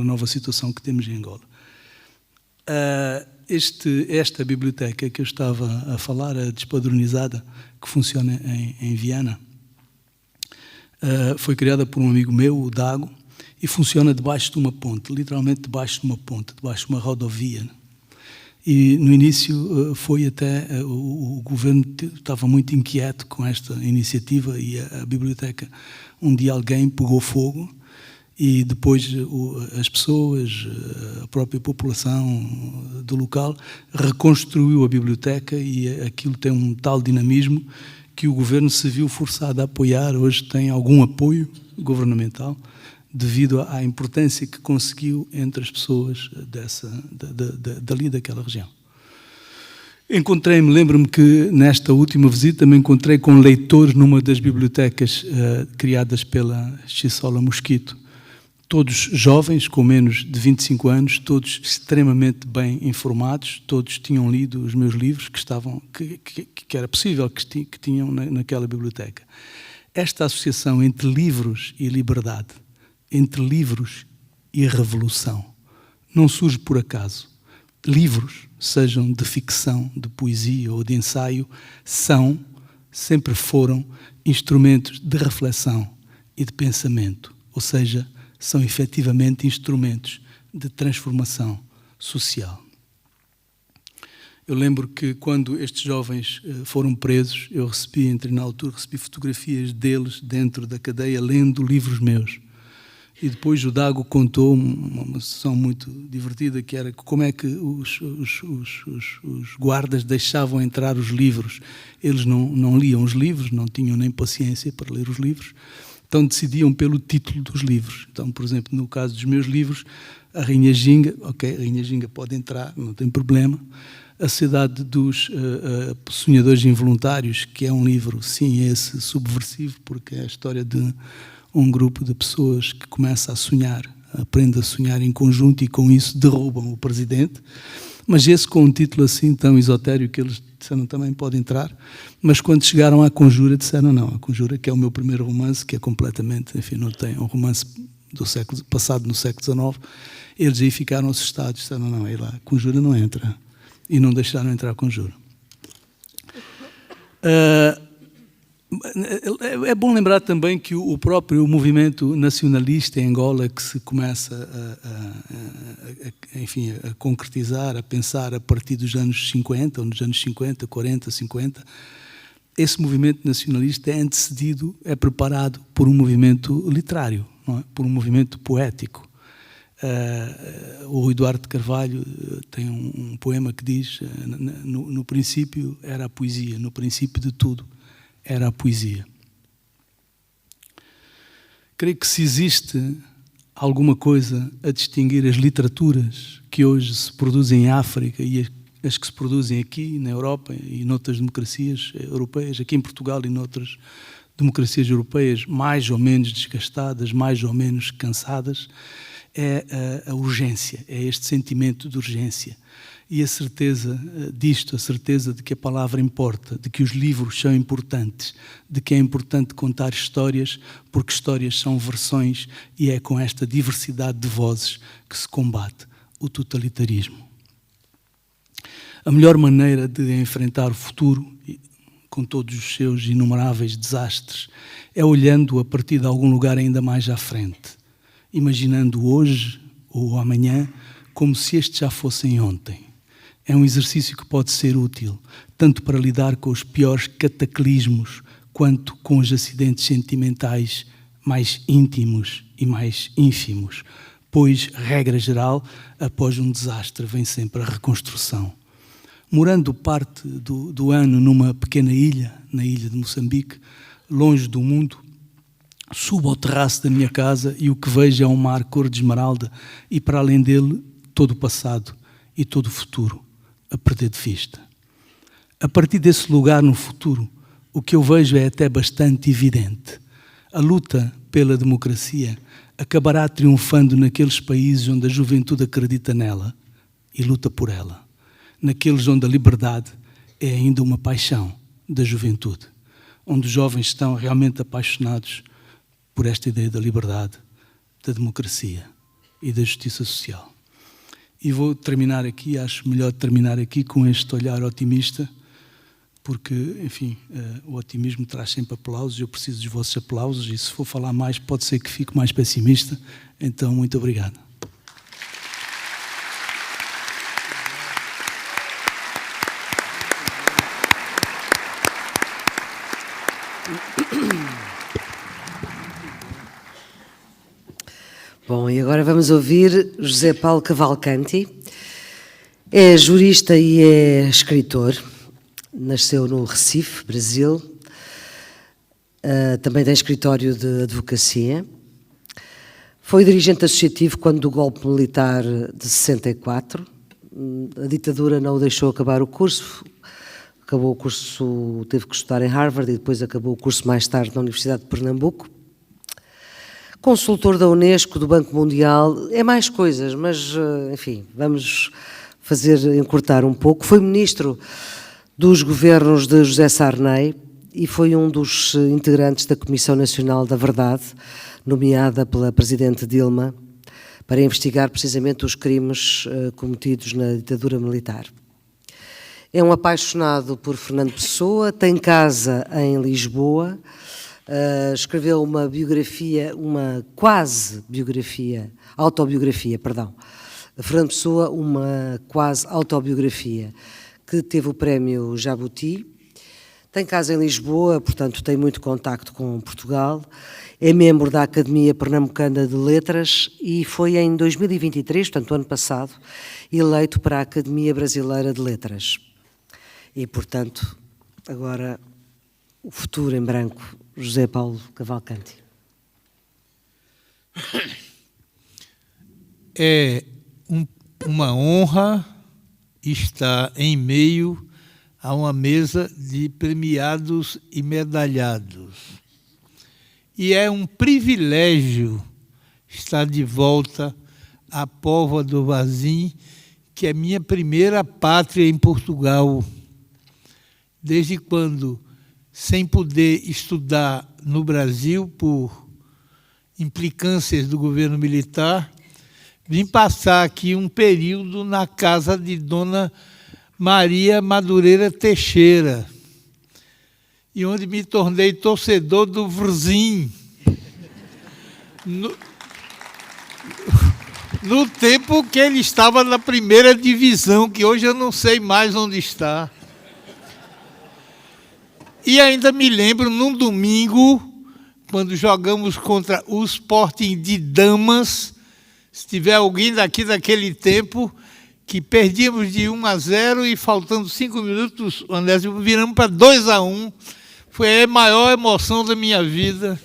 nova situação que temos em Angola. Esta biblioteca que eu estava a falar, a Despadronizada, que funciona em Viana, foi criada por um amigo meu, o Dago, e funciona debaixo de uma ponte, literalmente debaixo de uma ponte, debaixo de uma rodovia. E no início foi até, o governo estava muito inquieto com esta iniciativa e a biblioteca, um dia alguém pegou fogo e depois as pessoas, a própria população do local reconstruiu a biblioteca e aquilo tem um tal dinamismo que o governo se viu forçado a apoiar. Hoje tem algum apoio governamental devido à importância que conseguiu entre as pessoas dali daquela região. Lembro-me que nesta última visita me encontrei com leitores numa das bibliotecas criadas pela Chisola Mosquito, todos jovens, com menos de 25 anos, todos extremamente bem informados, todos tinham lido os meus livros que era possível que tinham naquela biblioteca. Esta associação entre livros e liberdade, entre livros e revolução, não surge por acaso. Livros, sejam de ficção, de poesia ou de ensaio, sempre foram instrumentos de reflexão e de pensamento, ou seja, são efetivamente instrumentos de transformação social. Eu lembro que quando estes jovens foram presos, eu na altura recebi fotografias deles dentro da cadeia lendo livros meus. E depois o Dago contou uma sessão muito divertida, que era como é que os guardas deixavam entrar os livros. Eles não liam os livros, não tinham nem paciência para ler os livros, então decidiam pelo título dos livros. Então, por exemplo, no caso dos meus livros, a Rainha Ginga, ok, a Rainha Ginga pode entrar, não tem problema. A Sociedade dos Sonhadores Involuntários, que é um livro, sim, esse subversivo, porque é a história de um grupo de pessoas que começa a sonhar, aprende a sonhar em conjunto e com isso derrubam o presidente. Mas esse com um título assim tão esotérico que eles disseram também pode entrar. Mas quando chegaram à Conjura disseram não, a Conjura, que é o meu primeiro romance, que é completamente, enfim, não tem um romance do século passado no século XIX, eles aí ficaram assustados, disseram não, aí lá, a Conjura não entra. E não deixaram entrar a Conjura. É bom lembrar também que o próprio movimento nacionalista em Angola, que se começa a concretizar, a pensar a partir dos anos 50, ou nos anos 50, 40, 50, esse movimento nacionalista é antecedido, é preparado por um movimento literário, não é? Por um movimento poético. O Eduardo de Carvalho tem um poema que diz no princípio era a poesia, no princípio de tudo era a poesia. Creio que se existe alguma coisa a distinguir as literaturas que hoje se produzem em África e as que se produzem aqui na Europa e noutras democracias europeias, aqui em Portugal e noutras democracias europeias mais ou menos desgastadas, mais ou menos cansadas, é a urgência, é este sentimento de urgência e a certeza disto, a certeza de que a palavra importa, de que os livros são importantes, de que é importante contar histórias, porque histórias são versões e é com esta diversidade de vozes que se combate o totalitarismo. A melhor maneira de enfrentar o futuro, com todos os seus inumeráveis desastres, é olhando a partir de algum lugar ainda mais à frente, imaginando hoje ou amanhã como se estes já fossem ontem. É um exercício que pode ser útil, tanto para lidar com os piores cataclismos, quanto com os acidentes sentimentais mais íntimos e mais ínfimos, pois, regra geral, após um desastre vem sempre a reconstrução. Morando parte do ano numa pequena ilha, na ilha de Moçambique, longe do mundo, subo ao terraço da minha casa e o que vejo é um mar cor de esmeralda e, para além dele, todo o passado e todo o futuro a perder de vista. A partir desse lugar no futuro, o que eu vejo é até bastante evidente. A luta pela democracia acabará triunfando naqueles países onde a juventude acredita nela e luta por ela. Naqueles onde a liberdade é ainda uma paixão da juventude. Onde os jovens estão realmente apaixonados por esta ideia da liberdade, da democracia e da justiça social. E vou terminar aqui, acho melhor terminar aqui com este olhar otimista, porque, enfim, o otimismo traz sempre aplausos, eu preciso dos vossos aplausos e se for falar mais pode ser que fique mais pessimista, então muito obrigado. Bom, e agora vamos ouvir José Paulo Cavalcanti. É jurista e é escritor. Nasceu no Recife, Brasil. Também tem escritório de advocacia. Foi dirigente associativo quando do golpe militar de 64. A ditadura não o deixou acabar o curso. Acabou o curso, teve que estudar em Harvard e depois acabou o curso mais tarde na Universidade de Pernambuco. Consultor da Unesco, do Banco Mundial, é mais coisas, mas, enfim, vamos encurtar um pouco. Foi ministro dos governos de José Sarney e foi um dos integrantes da Comissão Nacional da Verdade, nomeada pela Presidente Dilma, para investigar precisamente os crimes cometidos na ditadura militar. É um apaixonado por Fernando Pessoa, tem casa em Lisboa, Escreveu uma biografia, uma quase biografia, autobiografia, perdão. Fernando Pessoa, uma quase autobiografia, que teve o prémio Jabuti. Tem casa em Lisboa, portanto tem muito contacto com Portugal. É membro da Academia Pernambucana de Letras e foi em 2023, portanto ano passado, eleito para a Academia Brasileira de Letras. E, portanto, agora o futuro em branco, José Paulo Cavalcanti. É uma honra estar em meio a uma mesa de premiados e medalhados. E é um privilégio estar de volta à Póvoa do Varzim, que é minha primeira pátria em Portugal. Desde quando, sem poder estudar no Brasil por implicâncias do governo militar, vim passar aqui um período na casa de Dona Maria Madureira Teixeira, e onde me tornei torcedor do Varzim. No tempo que ele estava na primeira divisão, que hoje eu não sei mais onde está. E ainda me lembro, num domingo, quando jogamos contra o Sporting de Damas, se tiver alguém daqui daquele tempo, que perdíamos de 1-0 e faltando 5 minutos, o Onésimo, viramos para 2-1. Foi a maior emoção da minha vida.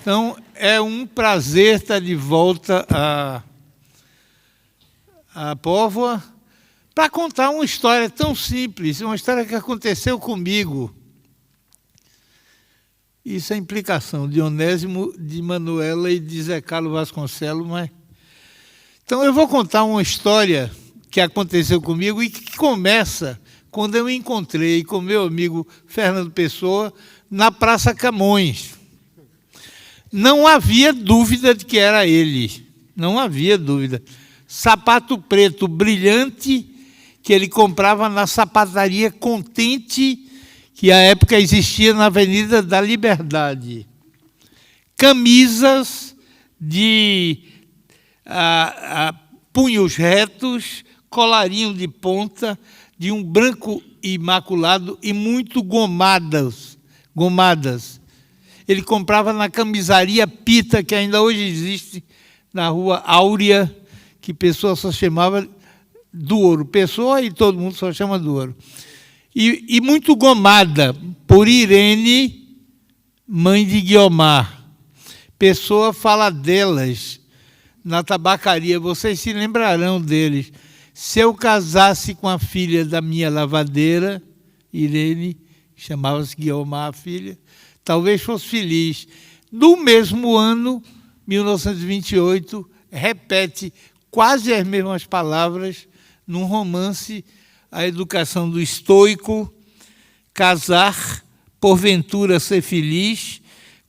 Então, é um prazer estar de volta à Póvoa para contar uma história tão simples, uma história que aconteceu comigo. Isso é a implicação de Onésimo, de Manuela e de Zé Carlos Vasconcelos. Mas... Então, eu vou contar uma história que aconteceu comigo e que começa quando eu me encontrei com meu amigo Fernando Pessoa na Praça Camões. Não havia dúvida de que era ele, não havia dúvida. Sapato preto brilhante que ele comprava na sapataria Contente, que à época existia na Avenida da Liberdade. Camisas de punhos retos, colarinho de ponta, de um branco imaculado e muito gomadas. Ele comprava na camisaria Pita, que ainda hoje existe, na Rua Áurea, que Pessoa só chamava do Ouro. Pessoa e todo mundo só chama do Ouro. E muito gomada por Irene, mãe de Guiomar. Pessoa fala delas na tabacaria, vocês se lembrarão deles. Se eu casasse com a filha da minha lavadeira, Irene, chamava-se Guiomar a filha, talvez fosse feliz. No mesmo ano, 1928, repete quase as mesmas palavras num romance, A Educação do Estoico, casar, porventura ser feliz,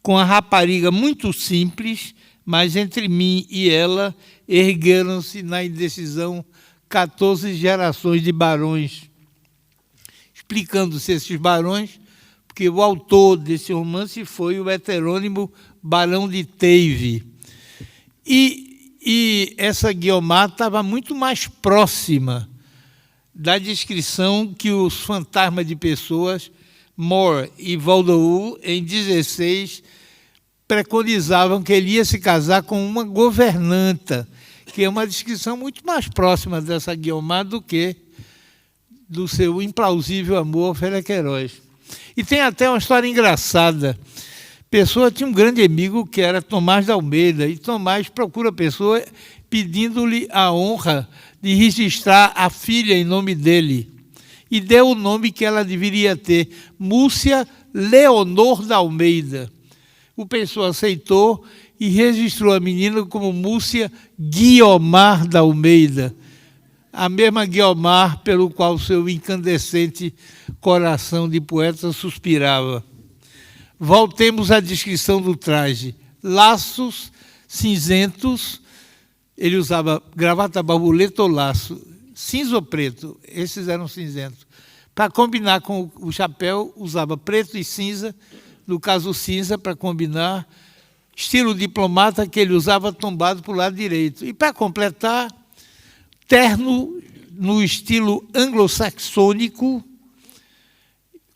com a rapariga muito simples, mas entre mim e ela ergueram-se na indecisão 14 gerações de barões. Explicando-se esses barões, porque o autor desse romance foi o heterônimo Barão de Teive. E essa Guiomar estava muito mais próxima da descrição que os fantasmas de Pessoas, More e Valdoul, em 16, preconizavam que ele ia se casar com uma governanta, que é uma descrição muito mais próxima dessa Guiomar do que do seu implausível amor Ofélia Queiroz. E tem até uma história engraçada. Pessoa tinha um grande amigo que era Tomás de Almeida, e Tomás procura Pessoa pedindo-lhe a honra de registrar a filha em nome dele. E deu o nome que ela deveria ter, Múcia Leonor da Almeida. O Pessoa aceitou e registrou a menina como Múcia Guiomar da Almeida, a mesma Guiomar pelo qual seu incandescente coração de poeta suspirava. Voltemos à descrição do traje. Laços cinzentos, ele usava gravata borboleta ou laço, cinza ou preto, esses eram cinzentos. Para combinar com o chapéu, usava preto e cinza, no caso cinza, para combinar, estilo diplomata que ele usava tombado para o lado direito. E, para completar, terno no estilo anglo-saxônico,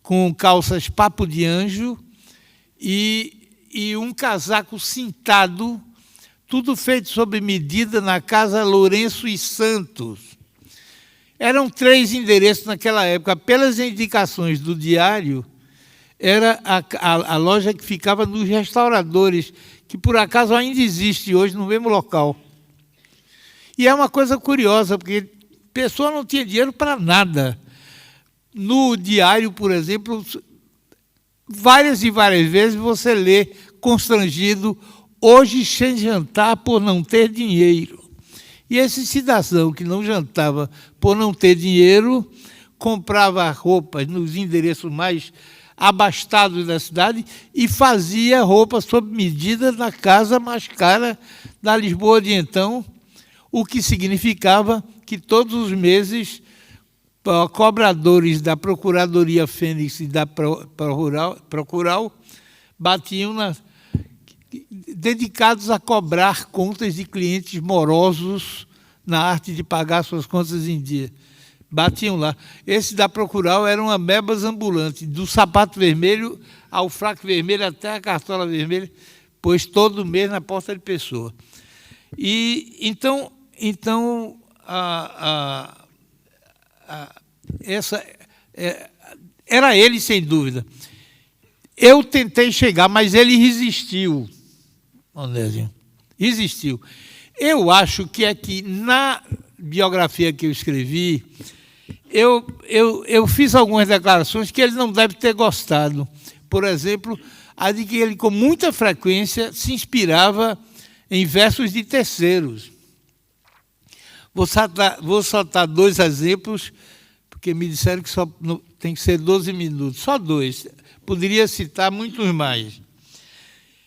com calças papo de anjo e um casaco cintado, tudo feito sob medida na casa Lourenço e Santos. Eram 3 endereços naquela época. Pelas indicações do diário, era a loja que ficava nos restauradores, que por acaso ainda existe hoje no mesmo local. E é uma coisa curiosa, porque a pessoa não tinha dinheiro para nada. No diário, por exemplo, várias e várias vezes você lê constrangido: hoje sem jantar por não ter dinheiro. E esse cidadão que não jantava por não ter dinheiro, comprava roupas nos endereços mais abastados da cidade e fazia roupa sob medida na casa mais cara da Lisboa de então, o que significava que todos os meses cobradores da Procuradoria Fênix e da Procural batiam dedicados a cobrar contas de clientes morosos na arte de pagar suas contas em dia. Batiam lá. Esse da Procural eram amebas ambulantes, do sapato vermelho ao fraco vermelho até a cartola vermelha, pois todo mês na porta de pessoa. E então era ele, sem dúvida. Eu tentei chegar, mas ele resistiu, Onésio. Resistiu. Eu acho que aqui, na biografia que eu escrevi, eu fiz algumas declarações que ele não deve ter gostado. Por exemplo, a de que ele, com muita frequência, se inspirava em versos de terceiros. Vou soltar 2 exemplos, porque me disseram que só tem que ser 12 minutos. Só 2. Poderia citar muitos mais.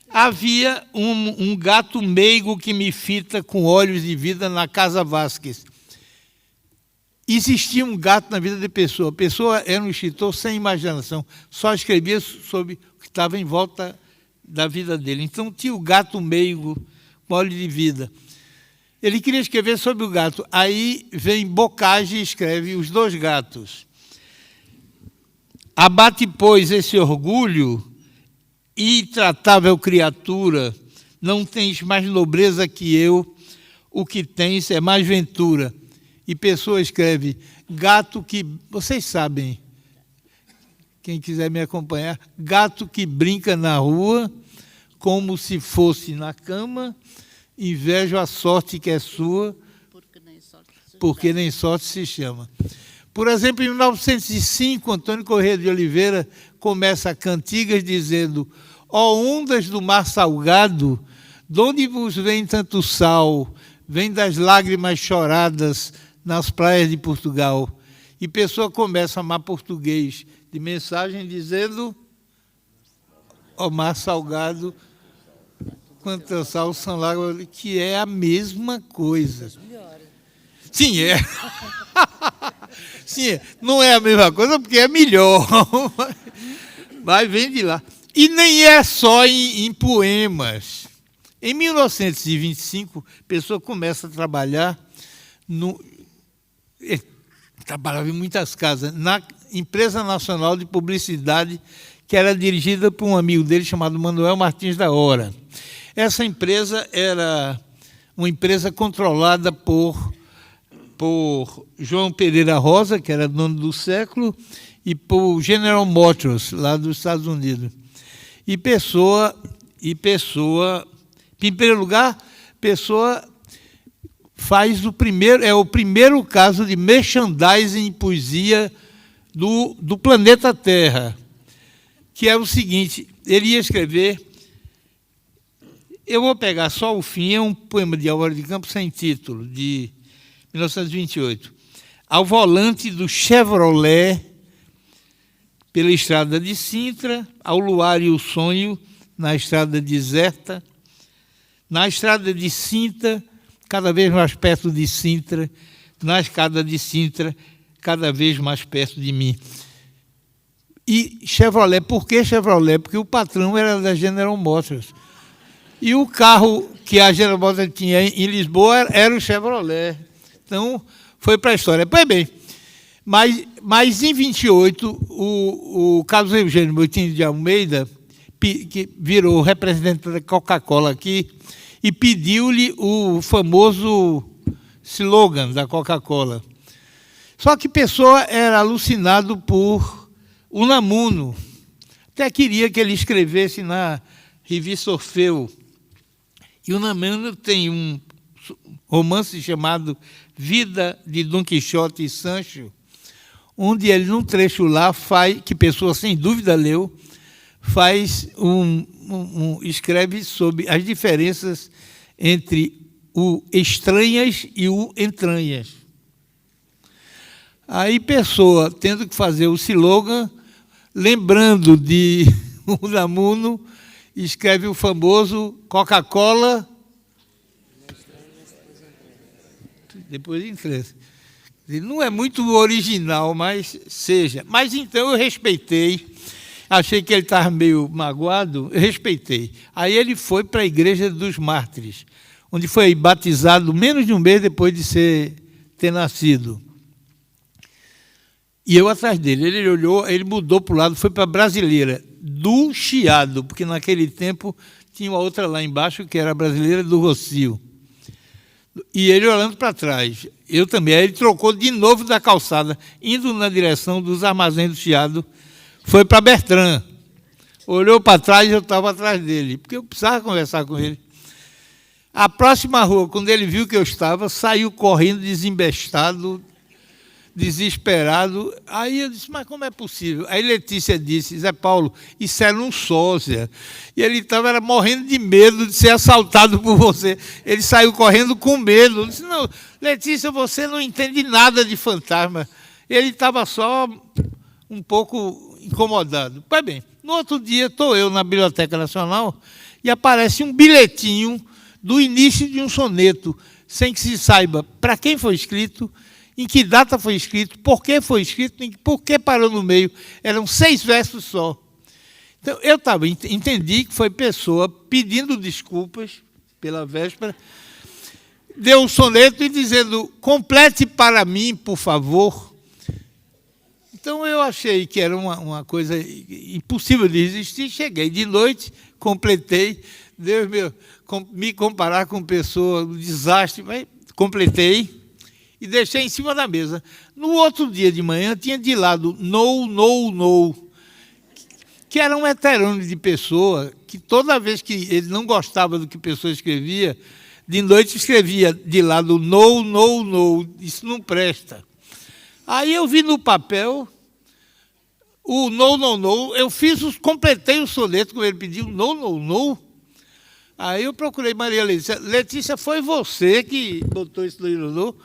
Havia um gato meigo que me fita com olhos de vida na Casa Vasques. Existia um gato na vida de pessoa. A pessoa era um escritor sem imaginação, só escrevia sobre o que estava em volta da vida dele. Então tinha o gato meigo com olhos de vida. Ele queria escrever sobre o gato. Aí vem Bocage e escreve Os 2 Gatos. Abate, pois, esse orgulho, intratável criatura, não tens mais nobreza que eu, o que tens é mais ventura. E Pessoa escreve, gato que... Vocês sabem, quem quiser me acompanhar, gato que brinca na rua, como se fosse na cama, invejo a sorte que é sua, porque nem sorte se chama. Por exemplo, em 1905, Antônio Corrêa de Oliveira começa Cantigas dizendo: ó ondas do mar salgado, de onde vos vem tanto sal? Vem das lágrimas choradas nas praias de Portugal. E Pessoa começa a amar português de mensagem dizendo: ó mar salgado, quanto sal são lágrimas, que é a mesma coisa. Sim, é. Sim, não é a mesma coisa porque é melhor. Mas vem de lá. E nem é só em poemas. Em 1925, a pessoa começa a trabalhar trabalhava em muitas casas, na Empresa Nacional de Publicidade, que era dirigida por um amigo dele chamado Manuel Martins da Hora. Essa empresa era uma empresa controlada por João Pereira Rosa, que era dono do Século, e por General Motors, lá dos Estados Unidos. E Pessoa, em primeiro lugar, Pessoa faz o primeiro caso de merchandising em poesia do planeta Terra, que é o seguinte: ele ia escrever, eu vou pegar só o fim, é um poema de Álvaro de Campos sem título, de 1928. Ao volante do Chevrolet, pela estrada de Sintra, ao luar e o sonho, na estrada deserta, na estrada de Sintra, cada vez mais perto de Sintra, na escada de Sintra, cada vez mais perto de mim. E Chevrolet, por que Chevrolet? Porque o patrão era da General Motors. E o carro que a General Motors tinha em Lisboa era o Chevrolet. Então, foi para a história. Pois bem, mas em 28, o Carlos Eugênio Moutinho de Almeida, que virou representante da Coca-Cola aqui, e pediu-lhe o famoso slogan da Coca-Cola. Só que Pessoa era alucinado por Unamuno. Até queria que ele escrevesse na revista Orfeu. E Unamuno tem um romance chamado Vida de Dom Quixote e Sancho, onde ele, num trecho lá, que Pessoa sem dúvida leu, escreve sobre as diferenças entre o estranhas e o entranhas. Aí Pessoa, tendo que fazer o slogan, lembrando de Unamuno, escreve o famoso Coca-Cola, depois entranha. Não é muito original, mas seja. Mas então eu respeitei, achei que ele estava meio magoado, eu respeitei. Aí ele foi para a Igreja dos Mártires, onde foi batizado menos de um mês depois de ter nascido. E eu atrás dele. Ele olhou, ele mudou para o lado, foi para a Brasileira, do Chiado, porque naquele tempo tinha uma outra lá embaixo, que era a Brasileira do Rocio. E ele olhando para trás. Eu também. Aí ele trocou de novo da calçada, indo na direção dos Armazéns do Chiado, foi para Bertrand. Olhou para trás e eu estava atrás dele, porque eu precisava conversar com ele. A próxima rua, quando ele viu que eu estava, saiu correndo, desembestado, desesperado. Aí eu disse, mas como é possível? Aí Letícia disse, Zé Paulo, isso era um sósia. E ele estava morrendo de medo de ser assaltado por você. Ele saiu correndo com medo. Eu disse, não, Letícia, você não entende nada de fantasma. Ele estava só um pouco incomodado. Pois bem, no outro dia estou eu na Biblioteca Nacional e aparece um bilhetinho do início de um soneto, sem que se saiba para quem foi escrito, em que data foi escrito, por que foi escrito, por que parou no meio. Eram 6 versos só. Então, eu entendi que foi Pessoa pedindo desculpas pela véspera, deu um soneto e dizendo, complete para mim, por favor. Então, eu achei que era uma coisa impossível de resistir. Cheguei de noite, completei, Deus me comparar com Pessoa, um desastre, mas completei e deixei em cima da mesa. No outro dia de manhã, tinha de lado no, que era um heterônimo de Pessoa, que toda vez que ele não gostava do que Pessoa escrevia, de noite escrevia de lado no, isso não presta. Aí eu vi no papel o no, eu completei o soneto, como ele pediu, no. Aí eu procurei Maria Letícia. Letícia, foi você que botou isso no?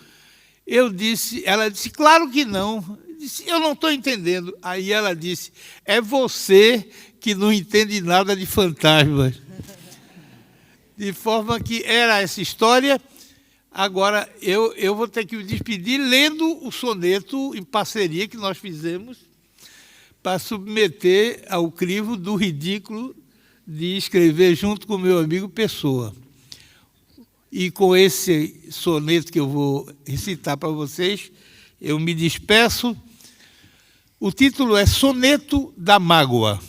Ela disse, claro que não. Eu disse, eu não estou entendendo. Aí ela disse, é você que não entende nada de fantasmas. De forma que era essa história. Agora, eu vou ter que me despedir lendo o soneto em parceria que nós fizemos para submeter ao crivo do ridículo de escrever junto com o meu amigo Pessoa. E com esse soneto que eu vou recitar para vocês, eu me despeço. O título é Soneto da Mágoa.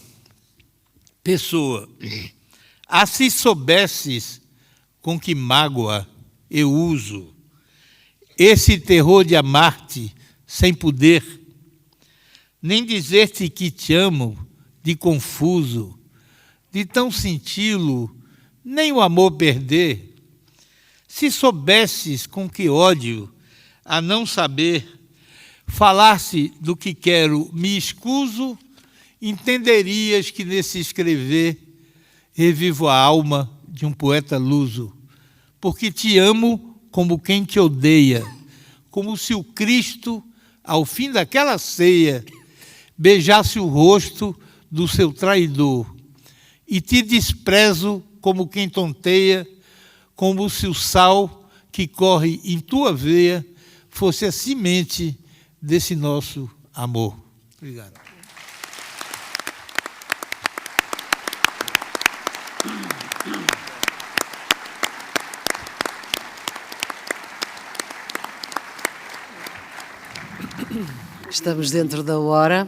Pessoa, se soubesses com que mágoa eu uso esse terror de amar-te sem poder, nem dizer-te que te amo de confuso, de tão senti-lo, nem o amor perder. Se soubesses com que ódio, a não saber, falar-se do que quero, me escuso, entenderias que nesse escrever revivo a alma de um poeta luso, porque te amo como quem te odeia, como se o Cristo, ao fim daquela ceia, beijasse o rosto do seu traidor, e te desprezo como quem tonteia, como se o sal que corre em tua veia fosse a semente desse nosso amor. Obrigado. Estamos dentro da hora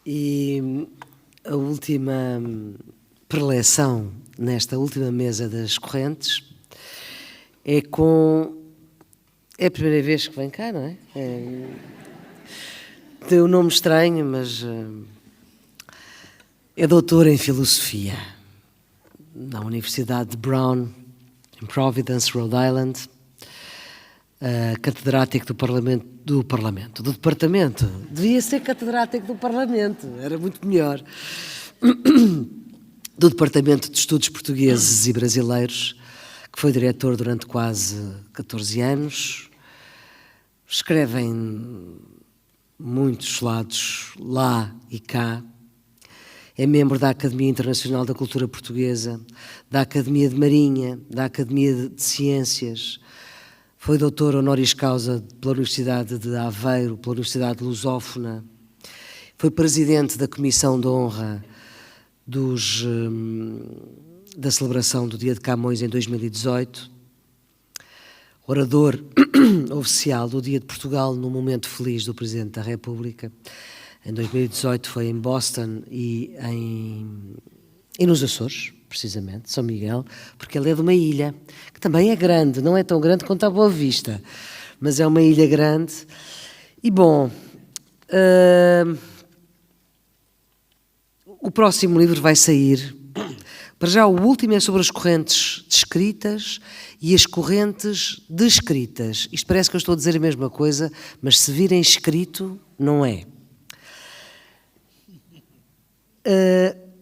e a última preleção nesta última mesa das correntes é com... É a primeira vez que vem cá, não é? Tem um nome estranho, mas é doutor em filosofia na Universidade de Brown, em Providence, Rhode Island, catedrático do Departamento. Devia ser catedrático do Parlamento, era muito melhor. Do Departamento de Estudos Portugueses e Brasileiros, que foi diretor durante quase 14 anos. Escreve em muitos lados, lá e cá. É membro da Academia Internacional da Cultura Portuguesa, da Academia de Marinha, da Academia de Ciências. Foi doutor honoris causa pela Universidade de Aveiro, pela Universidade Lusófona. Foi presidente da Comissão de Honra da celebração do Dia de Camões em 2018. Orador oficial do Dia de Portugal no momento feliz do Presidente da República. Em 2018 foi em Boston e nos Açores, precisamente, São Miguel, porque ele é de uma ilha, que também é grande, não é tão grande quanto a Boa Vista, mas é uma ilha grande. E, bom, o próximo livro vai sair. Para já, o último é sobre as correntes descritas e as correntes descritas. Isto parece que eu estou a dizer a mesma coisa, mas se virem escrito, não é.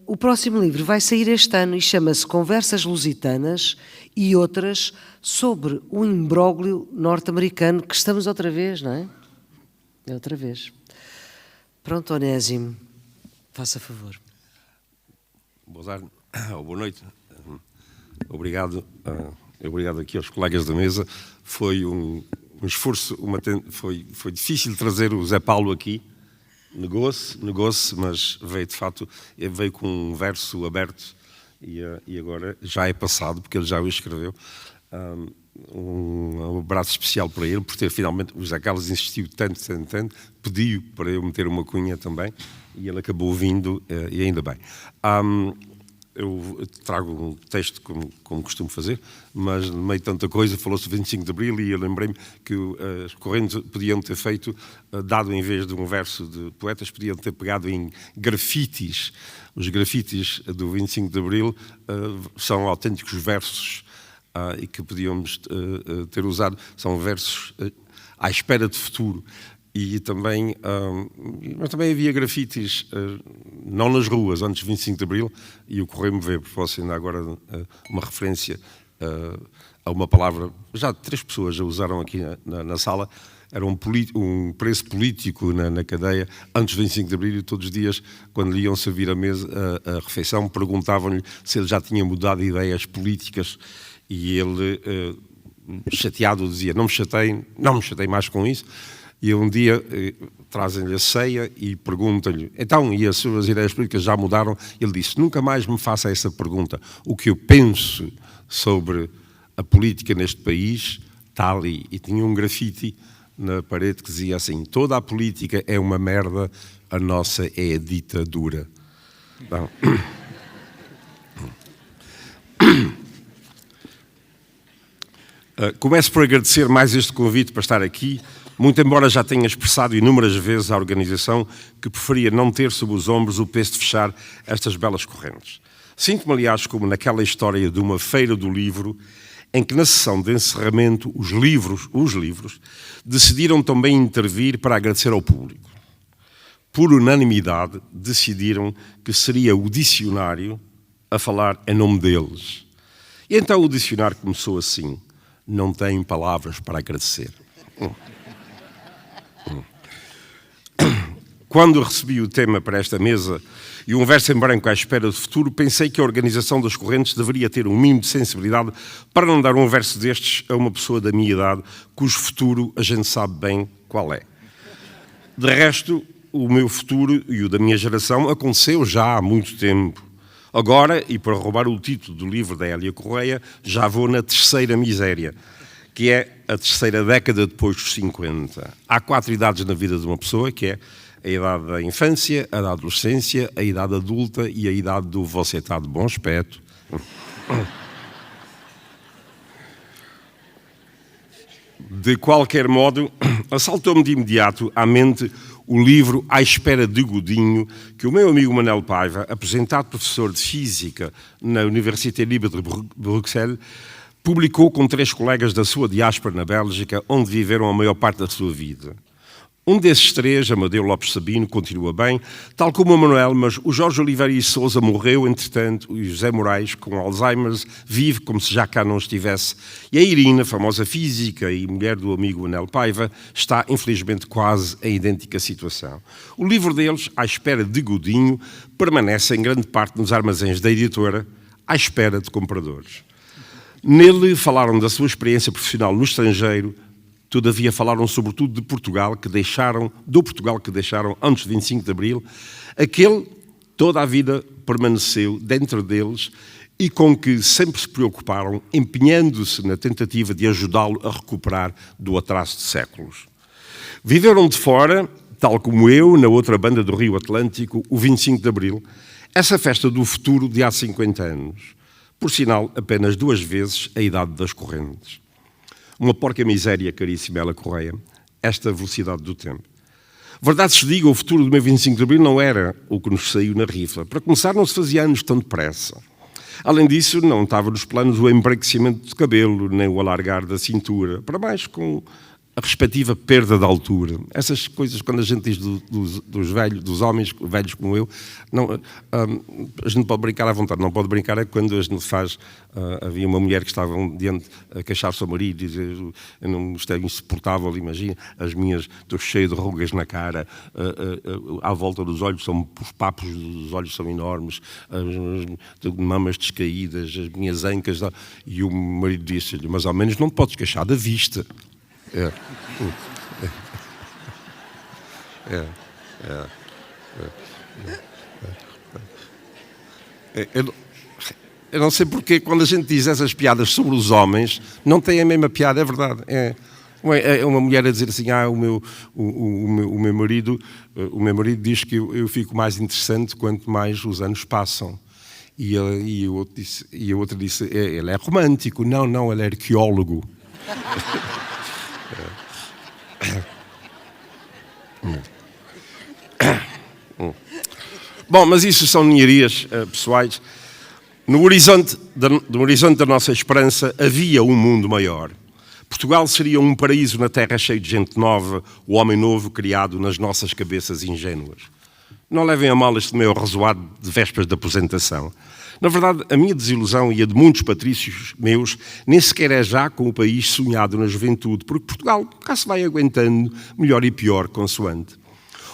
O próximo livro vai sair este ano e chama-se Conversas Lusitanas e outras sobre o imbróglio norte-americano, que estamos outra vez, não é? É outra vez. Pronto, Onésimo, faça favor. Boa tarde, ou boa noite. Obrigado aqui aos colegas da mesa. Foi um esforço, foi difícil trazer o Zé Paulo aqui. Negou-se, mas veio de facto, veio com um verso aberto e agora já é passado, porque ele já o escreveu. Um abraço especial para ele, por ter finalmente, o José Carlos insistiu tanto, pediu para eu meter uma cunha também, e ele acabou vindo, e ainda bem. Eu trago um texto como costumo fazer, mas no meio de tanta coisa falou-se do 25 de Abril e eu lembrei-me que as correntes podiam ter feito, dado em vez de um verso de poetas, podiam ter pegado em grafites. Os grafites do 25 de Abril são autênticos versos e que podíamos ter usado, são versos à espera de futuro. E também, mas também havia grafites, não nas ruas, antes de 25 de Abril, e ocorreu-me ver, posso ainda agora uma referência a uma palavra, já 3 pessoas já usaram aqui na sala, era um preso político na cadeia, antes de 25 de Abril, e todos os dias, quando lhe iam servir a refeição, perguntavam-lhe se ele já tinha mudado de ideias políticas, e ele, chateado, dizia, não me chatei mais com isso. E um dia trazem-lhe a ceia e perguntam-lhe, então, e as suas ideias políticas já mudaram? Ele disse, nunca mais me faça essa pergunta. O que eu penso sobre a política neste país está ali. E tinha um grafite na parede que dizia assim, toda a política é uma merda, a nossa é a ditadura. Bom. Começo por agradecer mais este convite para estar aqui, muito embora já tenha expressado inúmeras vezes à organização que preferia não ter sob os ombros o peso de fechar estas belas correntes. Sinto-me, aliás, como naquela história de uma feira do livro, em que na sessão de encerramento os livros decidiram também intervir para agradecer ao público. Por unanimidade, decidiram que seria o dicionário a falar em nome deles. E então o dicionário começou assim, não tenho palavras para agradecer. Quando recebi o tema para esta mesa e um verso em branco à espera do futuro, pensei que a organização das correntes deveria ter um mínimo de sensibilidade para não dar um verso destes a uma pessoa da minha idade, cujo futuro a gente sabe bem qual é. De resto, o meu futuro e o da minha geração aconteceu já há muito tempo. Agora, e para roubar o título do livro da Hélia Correia, já vou na terceira miséria, que é a terceira década depois dos 50. Há 4 idades na vida de uma pessoa, que é a idade da infância, a da adolescência, a idade adulta e a idade do você está de bom aspecto. De qualquer modo, assaltou-me de imediato à mente o livro À Espera de Godinho, que o meu amigo Manel Paiva, aposentado professor de Física na Université Libre de Bruxelas, publicou com 3 colegas da sua diáspora na Bélgica, onde viveram a maior parte da sua vida. Um desses 3, Amadeu Lopes Sabino, continua bem, tal como o Manuel, mas o Jorge Oliveira e Sousa morreu, entretanto, e o José Moraes, com Alzheimer, vive como se já cá não estivesse. E a Irina, famosa física e mulher do amigo Manel Paiva, está, infelizmente, quase em idêntica situação. O livro deles, À Espera de Godinho, permanece em grande parte nos armazéns da editora, à espera de compradores. Nele falaram da sua experiência profissional no estrangeiro. Todavia falaram sobretudo de Portugal, que deixaram antes de 25 de Abril, aquele toda a vida permaneceu dentro deles e com que sempre se preocuparam, empenhando-se na tentativa de ajudá-lo a recuperar do atraso de séculos. Viveram de fora, tal como eu, na outra banda do Rio Atlântico, o 25 de Abril, essa festa do futuro de há 50 anos. Por sinal, apenas 2 vezes a idade das correntes. Uma porca miséria, caríssima Hélia Correia, esta velocidade do tempo. Verdade se diga, o futuro do meu 25 de Abril não era o que nos saiu na rifa. Para começar, não se fazia anos tão depressa. Além disso, não estava nos planos o embranquecimento de cabelo, nem o alargar da cintura, para mais com a respectiva perda de altura. Essas coisas, quando a gente diz dos velhos, dos homens velhos como eu, não, a gente pode brincar à vontade. Não pode brincar é quando a gente faz... havia uma mulher que estava diante a queixar-se ao marido e dizer: eu não estou insuportável, imagina, estou cheio de rugas na cara, à volta dos olhos, os papos dos olhos são enormes, as mamas descaídas, as minhas ancas... E o marido disse-lhe: mas ao menos não te podes queixar da vista. Eu não sei porque quando a gente diz essas piadas sobre os homens, não tem a mesma piada, é verdade. É uma mulher a dizer assim: o meu marido diz que eu fico mais interessante quanto mais os anos passam. E a outra disse: ele é romântico. Não, ele é arqueólogo. Bom, mas isso são ninharias pessoais. No horizonte da nossa esperança havia um mundo maior. Portugal seria um paraíso na terra cheio de gente nova, o homem novo criado nas nossas cabeças ingênuas. Não levem a mal este meu arrazoado de vésperas de apresentação. Na verdade, a minha desilusão e a de muitos patrícios meus nem sequer é já com o país sonhado na juventude, porque Portugal cá se vai aguentando, melhor e pior, consoante.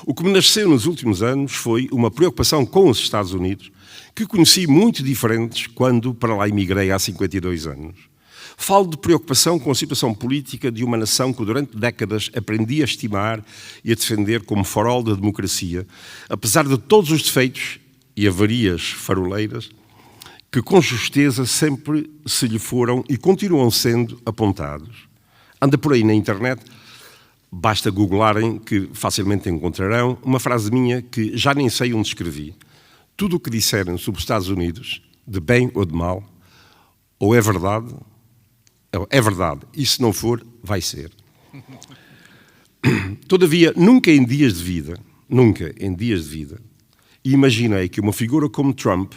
O que me nasceu nos últimos anos foi uma preocupação com os Estados Unidos, que conheci muito diferentes quando para lá emigrei há 52 anos. Falo de preocupação com a situação política de uma nação que durante décadas aprendi a estimar e a defender como farol da democracia, apesar de todos os defeitos e avarias faroleiras, que com justeza sempre se lhe foram e continuam sendo apontados. Anda por aí na internet, basta googlarem que facilmente encontrarão uma frase minha que já nem sei onde escrevi. Tudo o que disserem sobre os Estados Unidos, de bem ou de mal, ou é verdade, e se não for, vai ser. Todavia, nunca em dias de vida, imaginei que uma figura como Trump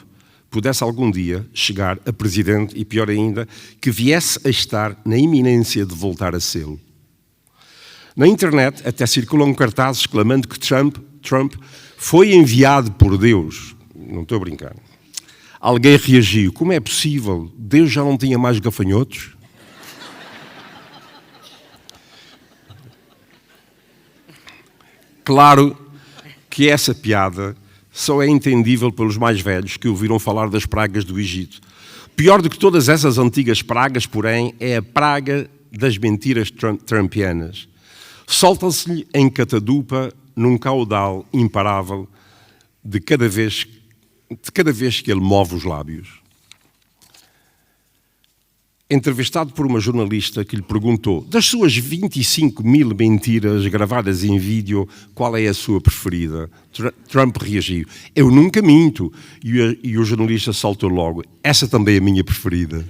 pudesse algum dia chegar a presidente e, pior ainda, que viesse a estar na iminência de voltar a sê-lo. Na internet até circulam cartazes exclamando que Trump foi enviado por Deus. Não estou a brincar. Alguém reagiu: como é possível? Deus já não tinha mais gafanhotos? Claro que essa piada só é entendível pelos mais velhos que ouviram falar das pragas do Egito. Pior do que todas essas antigas pragas, porém, é a praga das mentiras trumpianas. Soltam-se-lhe em catadupa num caudal imparável de cada vez de cada vez que ele move os lábios. Entrevistado por uma jornalista que lhe perguntou, das suas 25.000 mentiras gravadas em vídeo, qual é a sua preferida? Trump reagiu, eu nunca minto. E o jornalista saltou logo, essa também é a minha preferida.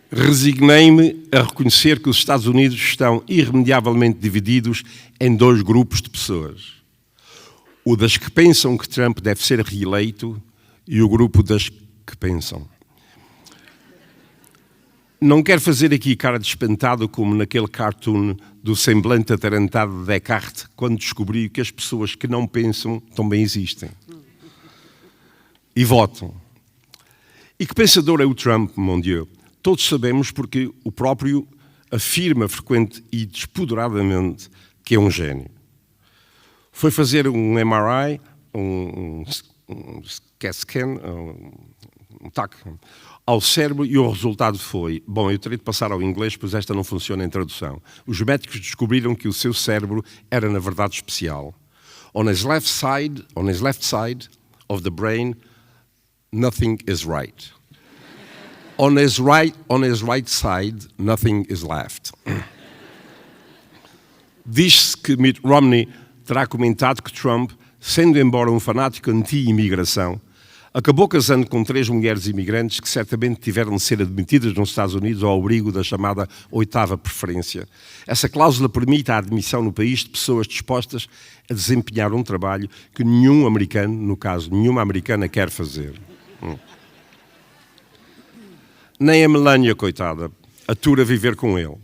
Resignei-me a reconhecer que os Estados Unidos estão irremediavelmente divididos em dois grupos de pessoas. O das que pensam que Trump deve ser reeleito e o grupo das que pensam. Não quero fazer aqui cara de espantado como naquele cartoon do semblante atarantado de Descartes, quando descobri que as pessoas que não pensam também existem. E votam. E que pensador é o Trump, mon Dieu? Todos sabemos porque o próprio afirma frequente e despoderadamente que é um gênio. Foi fazer um MRI, um CAT scan, um TAC, ao cérebro e o resultado foi, bom, eu terei de passar ao inglês, pois esta não funciona em tradução. Os médicos descobriram que o seu cérebro era, na verdade, especial. On his left side of the brain, nothing is right. On his right side, nothing is left. Diz-se que Mitt Romney terá comentado que Trump, sendo embora um fanático anti-imigração, acabou casando com 3 mulheres imigrantes que certamente tiveram de ser admitidas nos Estados Unidos ao abrigo da chamada 8ª preferência. Essa cláusula permite a admissão no país de pessoas dispostas a desempenhar um trabalho que nenhum americano, no caso, nenhuma americana quer fazer. Nem a Melania, coitada, atura viver com ele.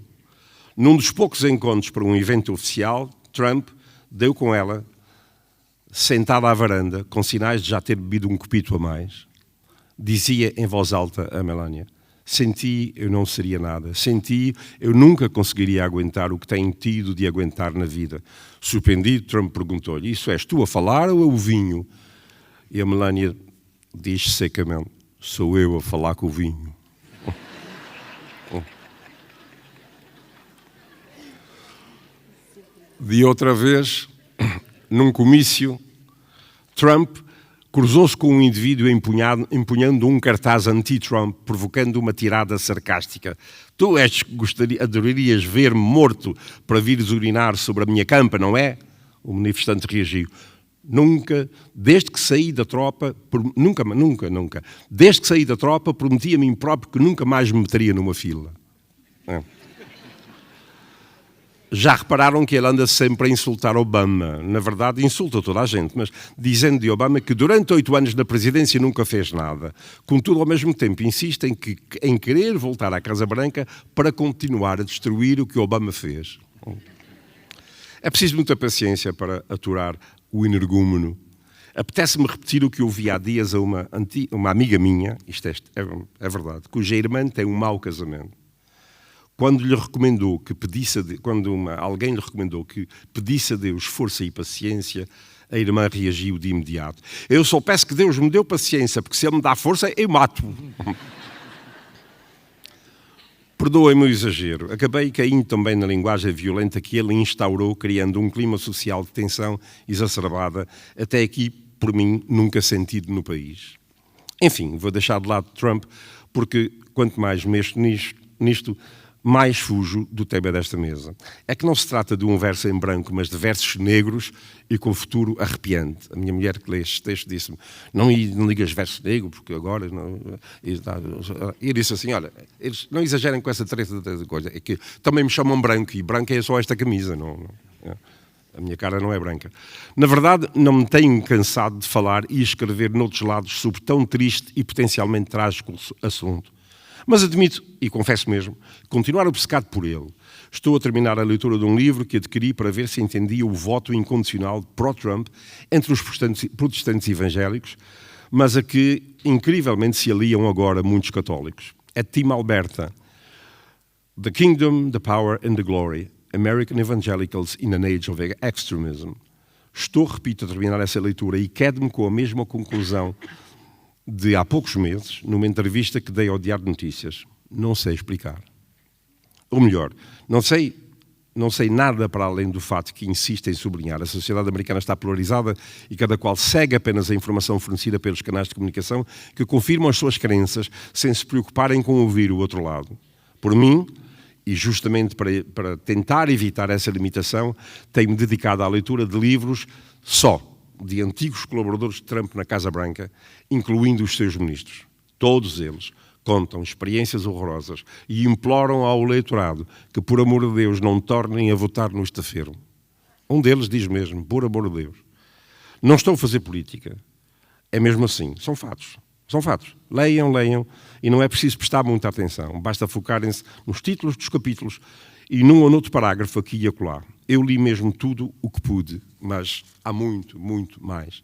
Num dos poucos encontros para um evento oficial, Trump deu com ela, sentada à varanda, com sinais de já ter bebido um copito a mais. Dizia em voz alta a Melania, senti eu não seria nada, senti eu nunca conseguiria aguentar o que tenho tido de aguentar na vida. Surpreendido, Trump perguntou-lhe, isso és tu a falar ou é o vinho? E a Melania diz secamente, sou eu a falar com o vinho. De outra vez, num comício, Trump cruzou-se com um indivíduo empunhando um cartaz anti-Trump, provocando uma tirada sarcástica. Tu adorarias ver-me morto para vires urinar sobre a minha campa, não é? O manifestante reagiu. Nunca, desde que saí da tropa, nunca, desde que saí da tropa, prometi a mim próprio que nunca mais me meteria numa fila. Já repararam que ele anda sempre a insultar Obama. Na verdade, insulta toda a gente, mas dizendo de Obama que durante 8 anos na presidência nunca fez nada. Contudo, ao mesmo tempo, insiste em querer voltar à Casa Branca para continuar a destruir o que Obama fez. É preciso muita paciência para aturar o energúmeno. Apetece-me repetir o que ouvi há dias a uma amiga minha, isto é verdade, cuja irmã tem um mau casamento. Quando alguém lhe recomendou que pedisse a Deus força e paciência, a irmã reagiu de imediato. Eu só peço que Deus me dê paciência, porque se Ele me dá força, eu mato. Perdoem-me o exagero. Acabei caindo também na linguagem violenta que ele instaurou, criando um clima social de tensão exacerbada, até aqui, por mim, nunca sentido no país. Enfim, vou deixar de lado Trump, porque quanto mais mexo nisto, mais fujo do tema desta mesa. É que não se trata de um verso em branco, mas de versos negros e com futuro arrepiante. A minha mulher que lê este texto disse-me, não ligas verso negro, porque agora... Não, e disse assim, olha, eles não exagerem com essa treta de coisa, é que também me chamam branco, e branco é só esta camisa, não. A minha cara não é branca. Na verdade, não me tenho cansado de falar e escrever noutros lados sobre tão triste e potencialmente trágico assunto. Mas admito, e confesso mesmo, continuar obcecado por ele. Estou a terminar a leitura de um livro que adquiri para ver se entendia o voto incondicional pró-Trump entre os protestantes evangélicos, mas a que, incrivelmente, se aliam agora muitos católicos. É Tim Alberta, The Kingdom, the Power and the Glory, American Evangelicals in an Age of Extremism. Estou, repito, a terminar essa leitura e quedo-me com a mesma conclusão de há poucos meses, numa entrevista que dei ao Diário de Notícias. Não sei explicar. Ou melhor, não sei não sei nada para além do fato que insiste em sublinhar. A sociedade americana está polarizada e cada qual segue apenas a informação fornecida pelos canais de comunicação que confirmam as suas crenças sem se preocuparem com ouvir o outro lado. Por mim, e justamente para tentar evitar essa limitação, tenho-me dedicado à leitura de livros só de antigos colaboradores de Trump na Casa Branca, incluindo os seus ministros. Todos eles contam experiências horrorosas e imploram ao eleitorado que, por amor de Deus, não tornem a votar no estafeiro. Um deles diz mesmo, por amor de Deus. Não estou a fazer política. É mesmo assim. São fatos. São fatos. Leiam, leiam. E não é preciso prestar muita atenção. Basta focarem-se nos títulos dos capítulos e num ou noutro parágrafo aqui e acolá. Eu li mesmo tudo o que pude, mas há muito, muito mais.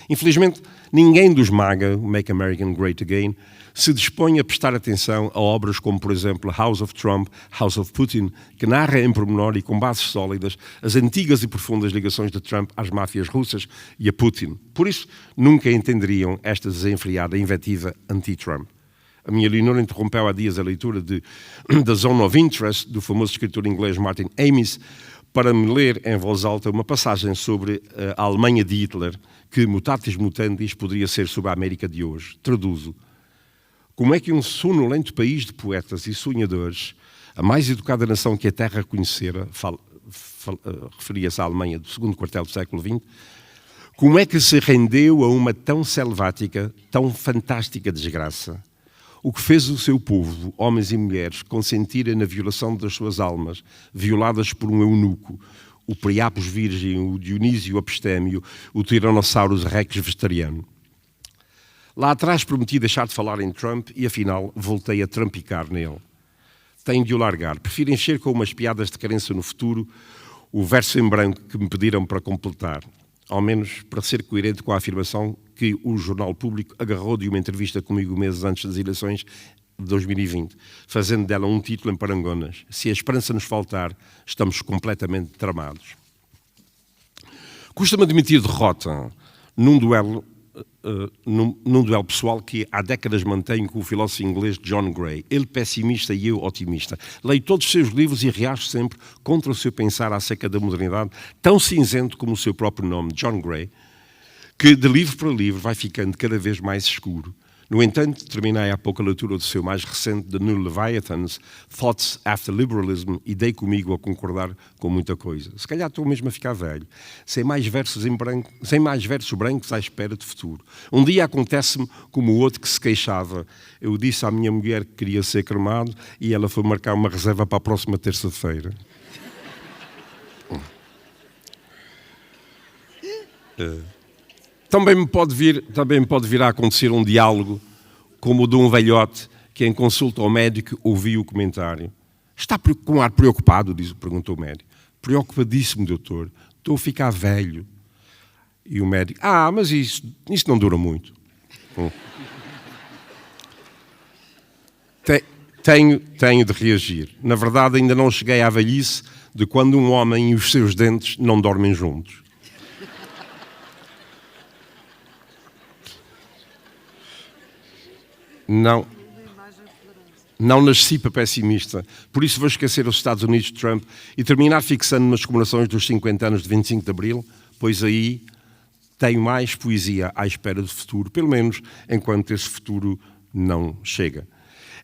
Infelizmente, ninguém dos MAGA, Make America Great Again, se dispõe a prestar atenção a obras como, por exemplo, House of Trump, House of Putin, que narra em pormenor e com bases sólidas as antigas e profundas ligações de Trump às máfias russas e a Putin. Por isso, nunca entenderiam esta desenfreada invectiva anti-Trump. A minha Leonor interrompeu há dias a leitura da Zone of Interest, do famoso escritor inglês Martin Amis, para me ler em voz alta uma passagem sobre a Alemanha de Hitler, que, mutatis mutandis, poderia ser sobre a América de hoje. Traduzo. Como é que um sonolento país de poetas e sonhadores, a mais educada nação que a Terra conhecera, referia-se à Alemanha do segundo quartel do século XX, como é que se rendeu a uma tão selvática, tão fantástica desgraça? O que fez o seu povo, homens e mulheres, consentirem na violação das suas almas, violadas por um eunuco, o Priapos virgem, o Dionísio Epistémio, o Tyrannosaurus rex vegetariano. Lá atrás prometi deixar de falar em Trump e, afinal, voltei a trampicar nele. Tenho de o largar. Prefiro encher com umas piadas de crença no futuro o verso em branco que me pediram para completar. Ao menos para ser coerente com a afirmação que o Jornal Público agarrou de uma entrevista comigo meses antes das eleições de 2020, fazendo dela um título em parangonas. Se a esperança nos faltar, estamos completamente tramados. Custa-me admitir derrota num duelo pessoal que há décadas mantenho com o filósofo inglês John Gray. Ele pessimista e eu otimista. Leio todos os seus livros e reajo sempre contra o seu pensar acerca da modernidade, tão cinzento como o seu próprio nome, John Gray, que de livro para livro vai ficando cada vez mais escuro. No entanto, terminei há pouco a leitura do seu mais recente, The New Leviathans, Thoughts After Liberalism, e dei comigo a concordar com muita coisa. Se calhar estou mesmo a ficar velho, sem mais versos brancos à espera de futuro. Um dia acontece-me como o outro que se queixava. Eu disse à minha mulher que queria ser cremado e ela foi marcar uma reserva para a próxima terça-feira. Também pode vir a acontecer um diálogo como o de um velhote que, em consulta ao médico, ouviu o comentário. Está com ar preocupado, perguntou o médico. Preocupadíssimo, doutor. Estou a ficar velho. E o médico, mas isso não dura muito. Tenho de reagir. Na verdade, ainda não cheguei à velhice de quando um homem e os seus dentes não dormem juntos. Não nasci para pessimista, por isso vou esquecer os Estados Unidos de Trump e terminar fixando nas comemorações dos 50 anos de 25 de Abril, pois aí tenho mais poesia à espera do futuro, pelo menos enquanto esse futuro não chega.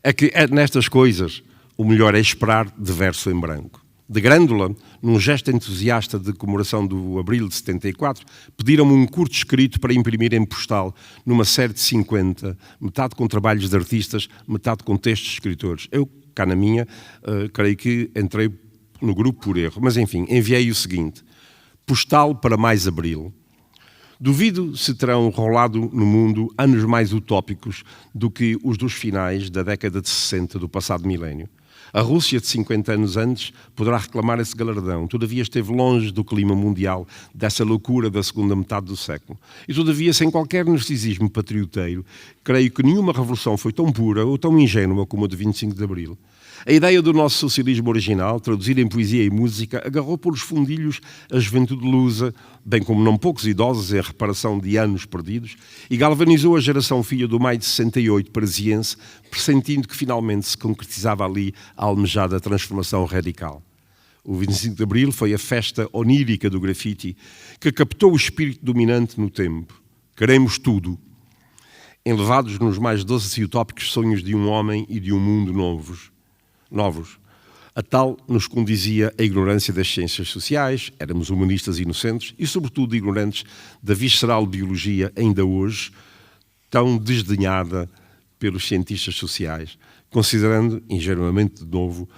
É que nestas coisas o melhor é esperar de verso em branco. De Grândola, num gesto entusiasta de comemoração do Abril de 74, pediram-me um curto escrito para imprimir em postal, numa série de 50, metade com trabalhos de artistas, metade com textos de escritores. Eu, cá na minha, creio que entrei no grupo por erro, mas enfim, enviei o seguinte: postal para mais Abril. Duvido se terão rolado no mundo anos mais utópicos do que os dos finais da década de 60 do passado milénio. A Rússia, de 50 anos antes, poderá reclamar esse galardão. Todavia esteve longe do clima mundial, dessa loucura da segunda metade do século. E todavia, sem qualquer narcisismo patrioteiro, creio que nenhuma revolução foi tão pura ou tão ingênua como a de 25 de Abril. A ideia do nosso socialismo original, traduzida em poesia e música, agarrou pelos fundilhos a juventude lusa, bem como não poucos idosos em reparação de anos perdidos, e galvanizou a geração filha do maio de 68 parisiense, pressentindo que finalmente se concretizava ali a almejada transformação radical. O 25 de Abril foi a festa onírica do grafite que captou o espírito dominante no tempo. Queremos tudo, enlevados nos mais doces e utópicos sonhos de um homem e de um mundo novos. A tal nos condizia a ignorância das ciências sociais, éramos humanistas inocentes e, sobretudo, ignorantes da visceral biologia, ainda hoje, tão desdenhada pelos cientistas sociais, considerando, ingenuamente de novo,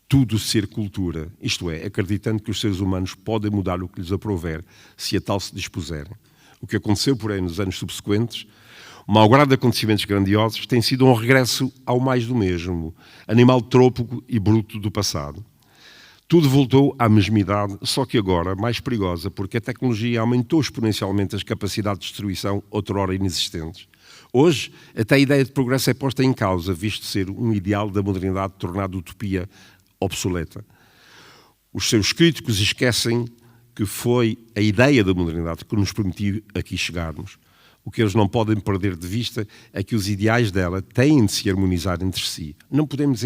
tudo ser cultura, isto é, acreditando que os seres humanos podem mudar o que lhes aprouver, se a tal se dispuserem. O que aconteceu, porém, nos anos subsequentes, malgrado acontecimentos grandiosos, tem sido um regresso ao mais do mesmo, animal trôpego e bruto do passado. Tudo voltou à mesmidade, só que agora mais perigosa, porque a tecnologia aumentou exponencialmente as capacidades de destruição outrora inexistentes. Hoje, até a ideia de progresso é posta em causa, visto ser um ideal da modernidade tornado utopia obsoleta. Os seus críticos esquecem que foi a ideia da modernidade que nos permitiu aqui chegarmos. O que eles não podem perder de vista é que os ideais dela têm de se harmonizar entre si. Não podemos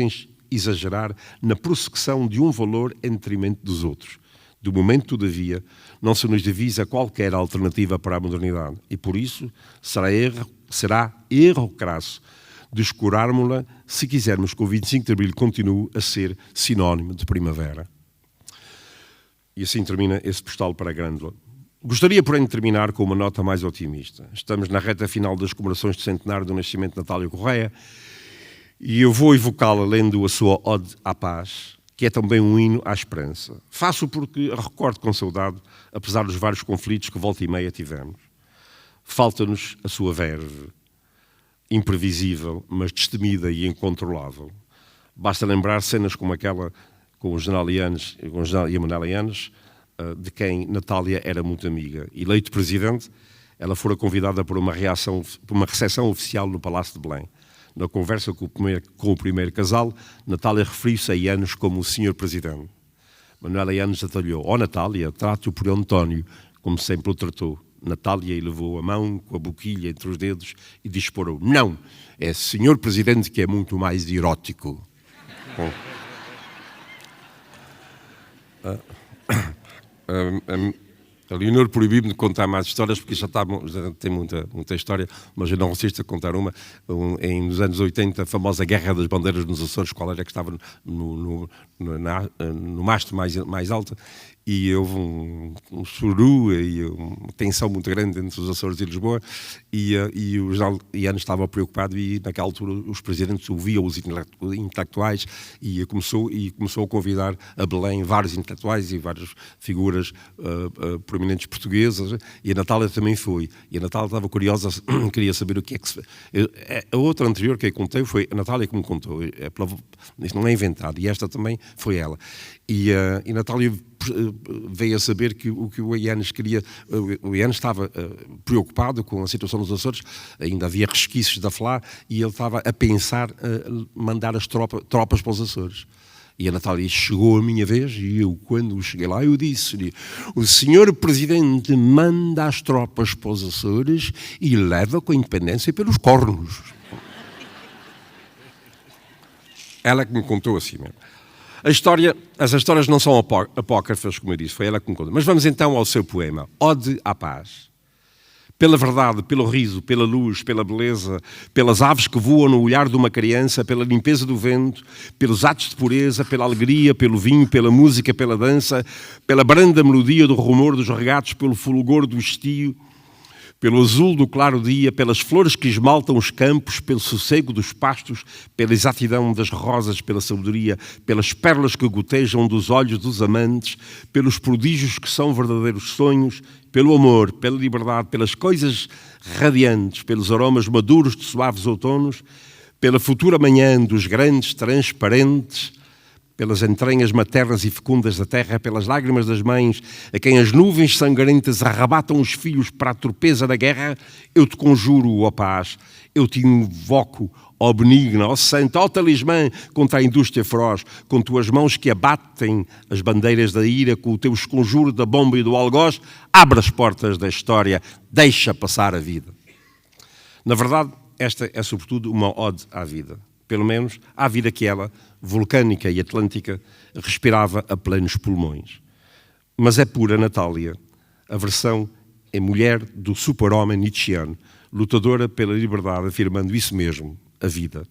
exagerar na prossecução de um valor em detrimento dos outros. Do momento, todavia, não se nos divisa qualquer alternativa para a modernidade e, por isso, será erro crasso descurarmos-la se quisermos que o 25 de Abril continue a ser sinónimo de primavera. E assim termina esse postal para a Grândola. Gostaria, porém, de terminar com uma nota mais otimista. Estamos na reta final das comemorações de centenário do nascimento de Natália Correia e eu vou evocá-la lendo a sua Ode à Paz, que é também um hino à esperança. Faço porque a recordo com saudade, apesar dos vários conflitos que volta e meia tivemos. Falta-nos a sua verve, imprevisível, mas destemida e incontrolável. Basta lembrar cenas como aquela com o general Yanes e a Manela Yanes, de quem Natália era muito amiga. Eleito presidente, ela fora convidada para uma recepção oficial no Palácio de Belém. Na conversa com o primeiro casal, Natália referiu-se a Yanes como o senhor presidente. Manuela Yanes atalhou: "Ó Natália, trate-o por António", como sempre o tratou. Natália elevou a mão com a boquilha entre os dedos e disparou: "Não, é senhor presidente, que é muito mais erótico." Bom. A Leonor proibiu-me de contar mais histórias, porque já tem muita história, mas eu não resisto a contar uma. Nos anos 80, a famosa Guerra das Bandeiras nos Açores, qual era que estava no mastro mais alto, e houve um churu e uma tensão muito grande entre os Açores e Lisboa, e o general Yanes estava preocupado, e naquela altura os presidentes ouviam os intelectuais e começou a convidar a Belém vários intelectuais e várias figuras prominentes portuguesas, e a Natália também foi. E a Natália estava curiosa, queria saber o que é que se... A outra anterior que eu contei foi a Natália que me contou. Isto não é inventado, e esta também foi ela. E a Natália veio a saber que o que o Yanes queria... O Yanes estava preocupado com a situação dos Açores, ainda havia resquícios da FLA, e ele estava a pensar mandar as tropas para os Açores. E a Natália chegou a minha vez, e eu, quando cheguei lá, eu disse-lhe: "O senhor presidente manda as tropas para os Açores e leva com a independência pelos cornos." Ela que me contou assim mesmo. As histórias não são apócrifas, como eu disse, foi ela que me contou. Mas vamos então ao seu poema, Ode à Paz. Pela verdade, pelo riso, pela luz, pela beleza, pelas aves que voam no olhar de uma criança, pela limpeza do vento, pelos atos de pureza, pela alegria, pelo vinho, pela música, pela dança, pela branda melodia do rumor dos regatos, pelo fulgor do estio, pelo azul do claro dia, pelas flores que esmaltam os campos, pelo sossego dos pastos, pela exatidão das rosas, pela sabedoria, pelas pérolas que gotejam dos olhos dos amantes, pelos prodígios que são verdadeiros sonhos, pelo amor, pela liberdade, pelas coisas radiantes, pelos aromas maduros de suaves outonos, pela futura manhã dos grandes transparentes, pelas entranhas maternas e fecundas da terra, pelas lágrimas das mães, a quem as nuvens sangrentas arrebatam os filhos para a torpeza da guerra, eu te conjuro, ó paz, eu te invoco, ó benigna, ó santa, ó talismã contra a indústria feroz, com tuas mãos que abatem as bandeiras da ira, com o teu esconjuro da bomba e do algoz, abre as portas da história, deixa passar a vida. Na verdade, esta é sobretudo uma ode à vida. pelo menos à vida que ela, vulcânica e atlântica, respirava a plenos pulmões. Mas é pura Natália, a versão em mulher do super-homem nietzscheano, lutadora pela liberdade, afirmando isso mesmo, a vida.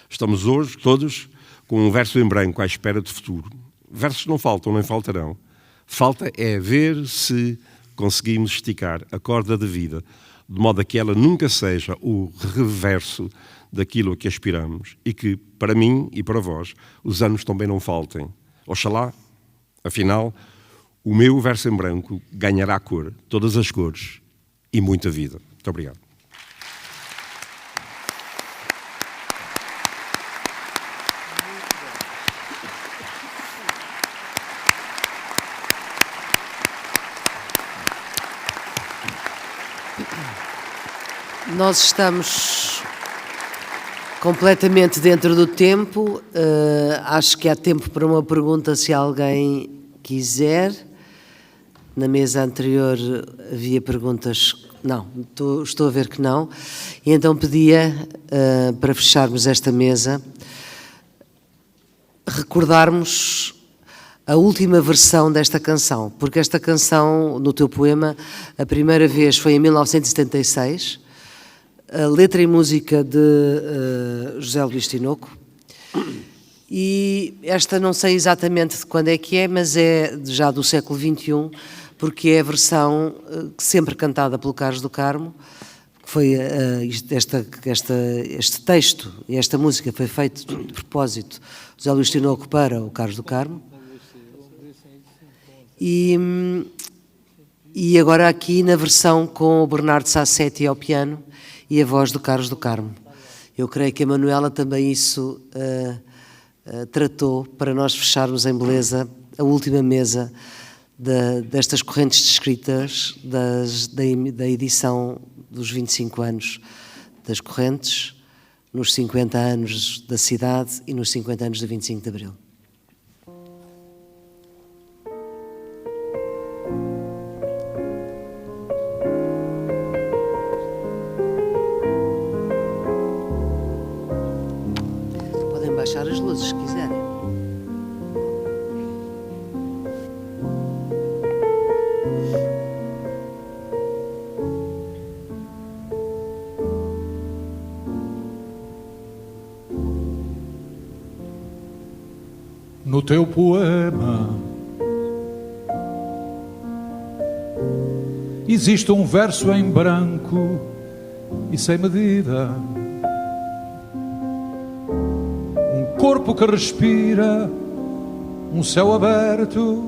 Estamos hoje, todos, com um verso em branco à espera do futuro. Versos não faltam, nem faltarão. Falta é ver se conseguimos esticar a corda da vida, de modo a que ela nunca seja o reverso daquilo a que aspiramos e que, para mim e para vós, os anos também não faltem. Oxalá, afinal, o meu verso em branco ganhará cor, todas as cores e muita vida. Muito obrigado. Nós estamos completamente dentro do tempo. Acho que há tempo para uma pergunta, se alguém quiser. Na mesa anterior havia perguntas. Não, estou a ver que não. E então pedia, para fecharmos esta mesa, recordarmos a última versão desta canção, porque esta canção, no teu poema, a primeira vez foi em 1976, a letra e música de José Luís Tinoco, e esta não sei exatamente de quando é que é, mas é já do século XXI, porque é a versão sempre cantada pelo Carlos do Carmo, que foi este texto e esta música foi feito de propósito José Luís Tinoco para o Carlos do Carmo. E agora aqui na versão com o Bernardo Sassetti ao piano e a voz do Carlos do Carmo. Eu creio que a Manuela também isso tratou para nós fecharmos em beleza a última mesa destas correntes descritas da edição dos 25 anos das correntes, nos 50 anos da cidade e nos 50 anos do 25 de Abril. Baixar as luzes, se quiserem. No teu poema existe um verso em branco e sem medida, corpo que respira, um céu aberto,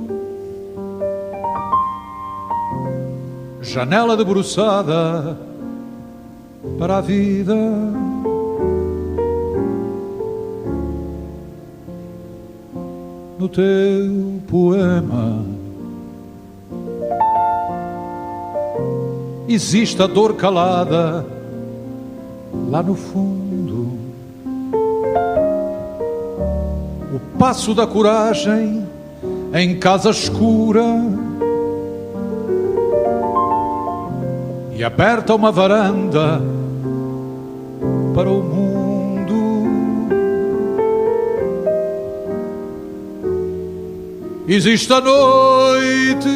janela debruçada para a vida. No teu poema existe a dor calada lá no fundo, o passo da coragem em casa escura, e aberta uma varanda para o mundo. Existe a noite,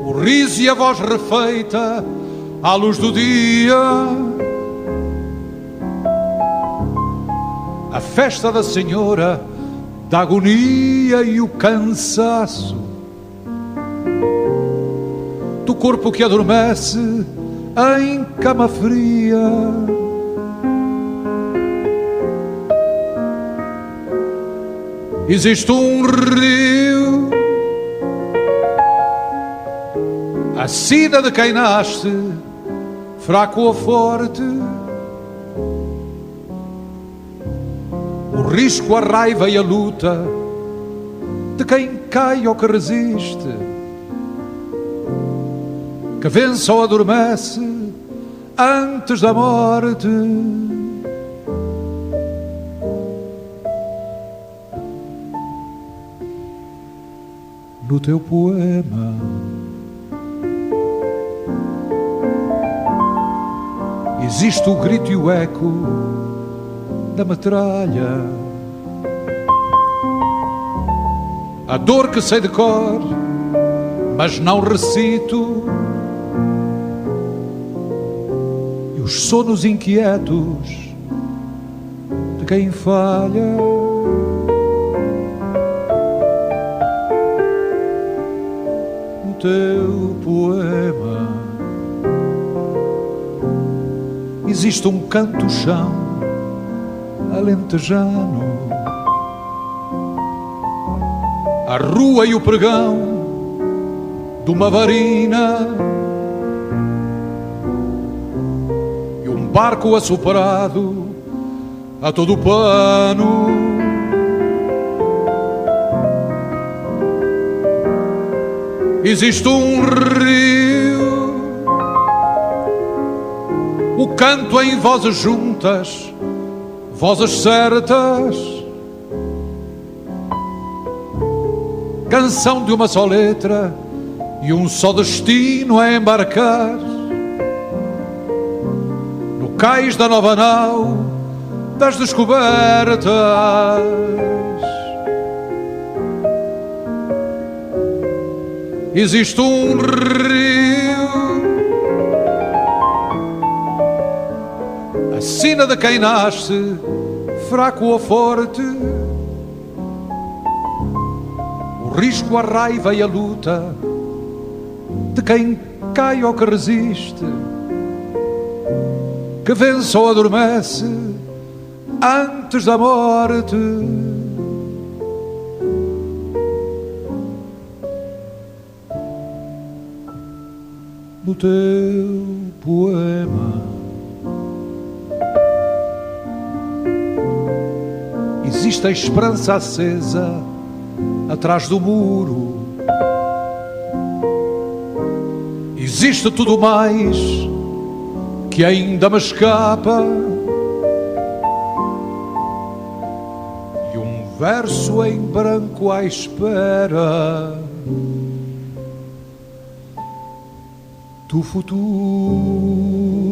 o riso e a voz refeita à luz do dia, a festa da senhora da agonia e o cansaço do corpo que adormece em cama fria. Existe um rio, a sina de quem nasce, fraco ou forte, o risco, a raiva e a luta de quem cai ou que resiste, que vence ou adormece antes da morte. No teu poema existe o grito e o eco da metralha, a dor que sei de cor, mas não recito, e os sonos inquietos de quem falha. No teu poema existe um canto-chão alentejano, a rua e o pregão de uma varina, e um barco assoprado a todo o pano. Existe um rio, o canto em vozes juntas, vozes certas, canção de uma só letra e um só destino a embarcar no cais da nova nau das descobertas. Existe um rio, a sina de quem nasce, fraco ou forte, o risco, a raiva e a luta de quem cai ou que resiste, que vence ou adormece antes da morte. No teu poema existe a esperança acesa atrás do muro, existe tudo mais que ainda me escapa, e um verso em branco à espera do futuro.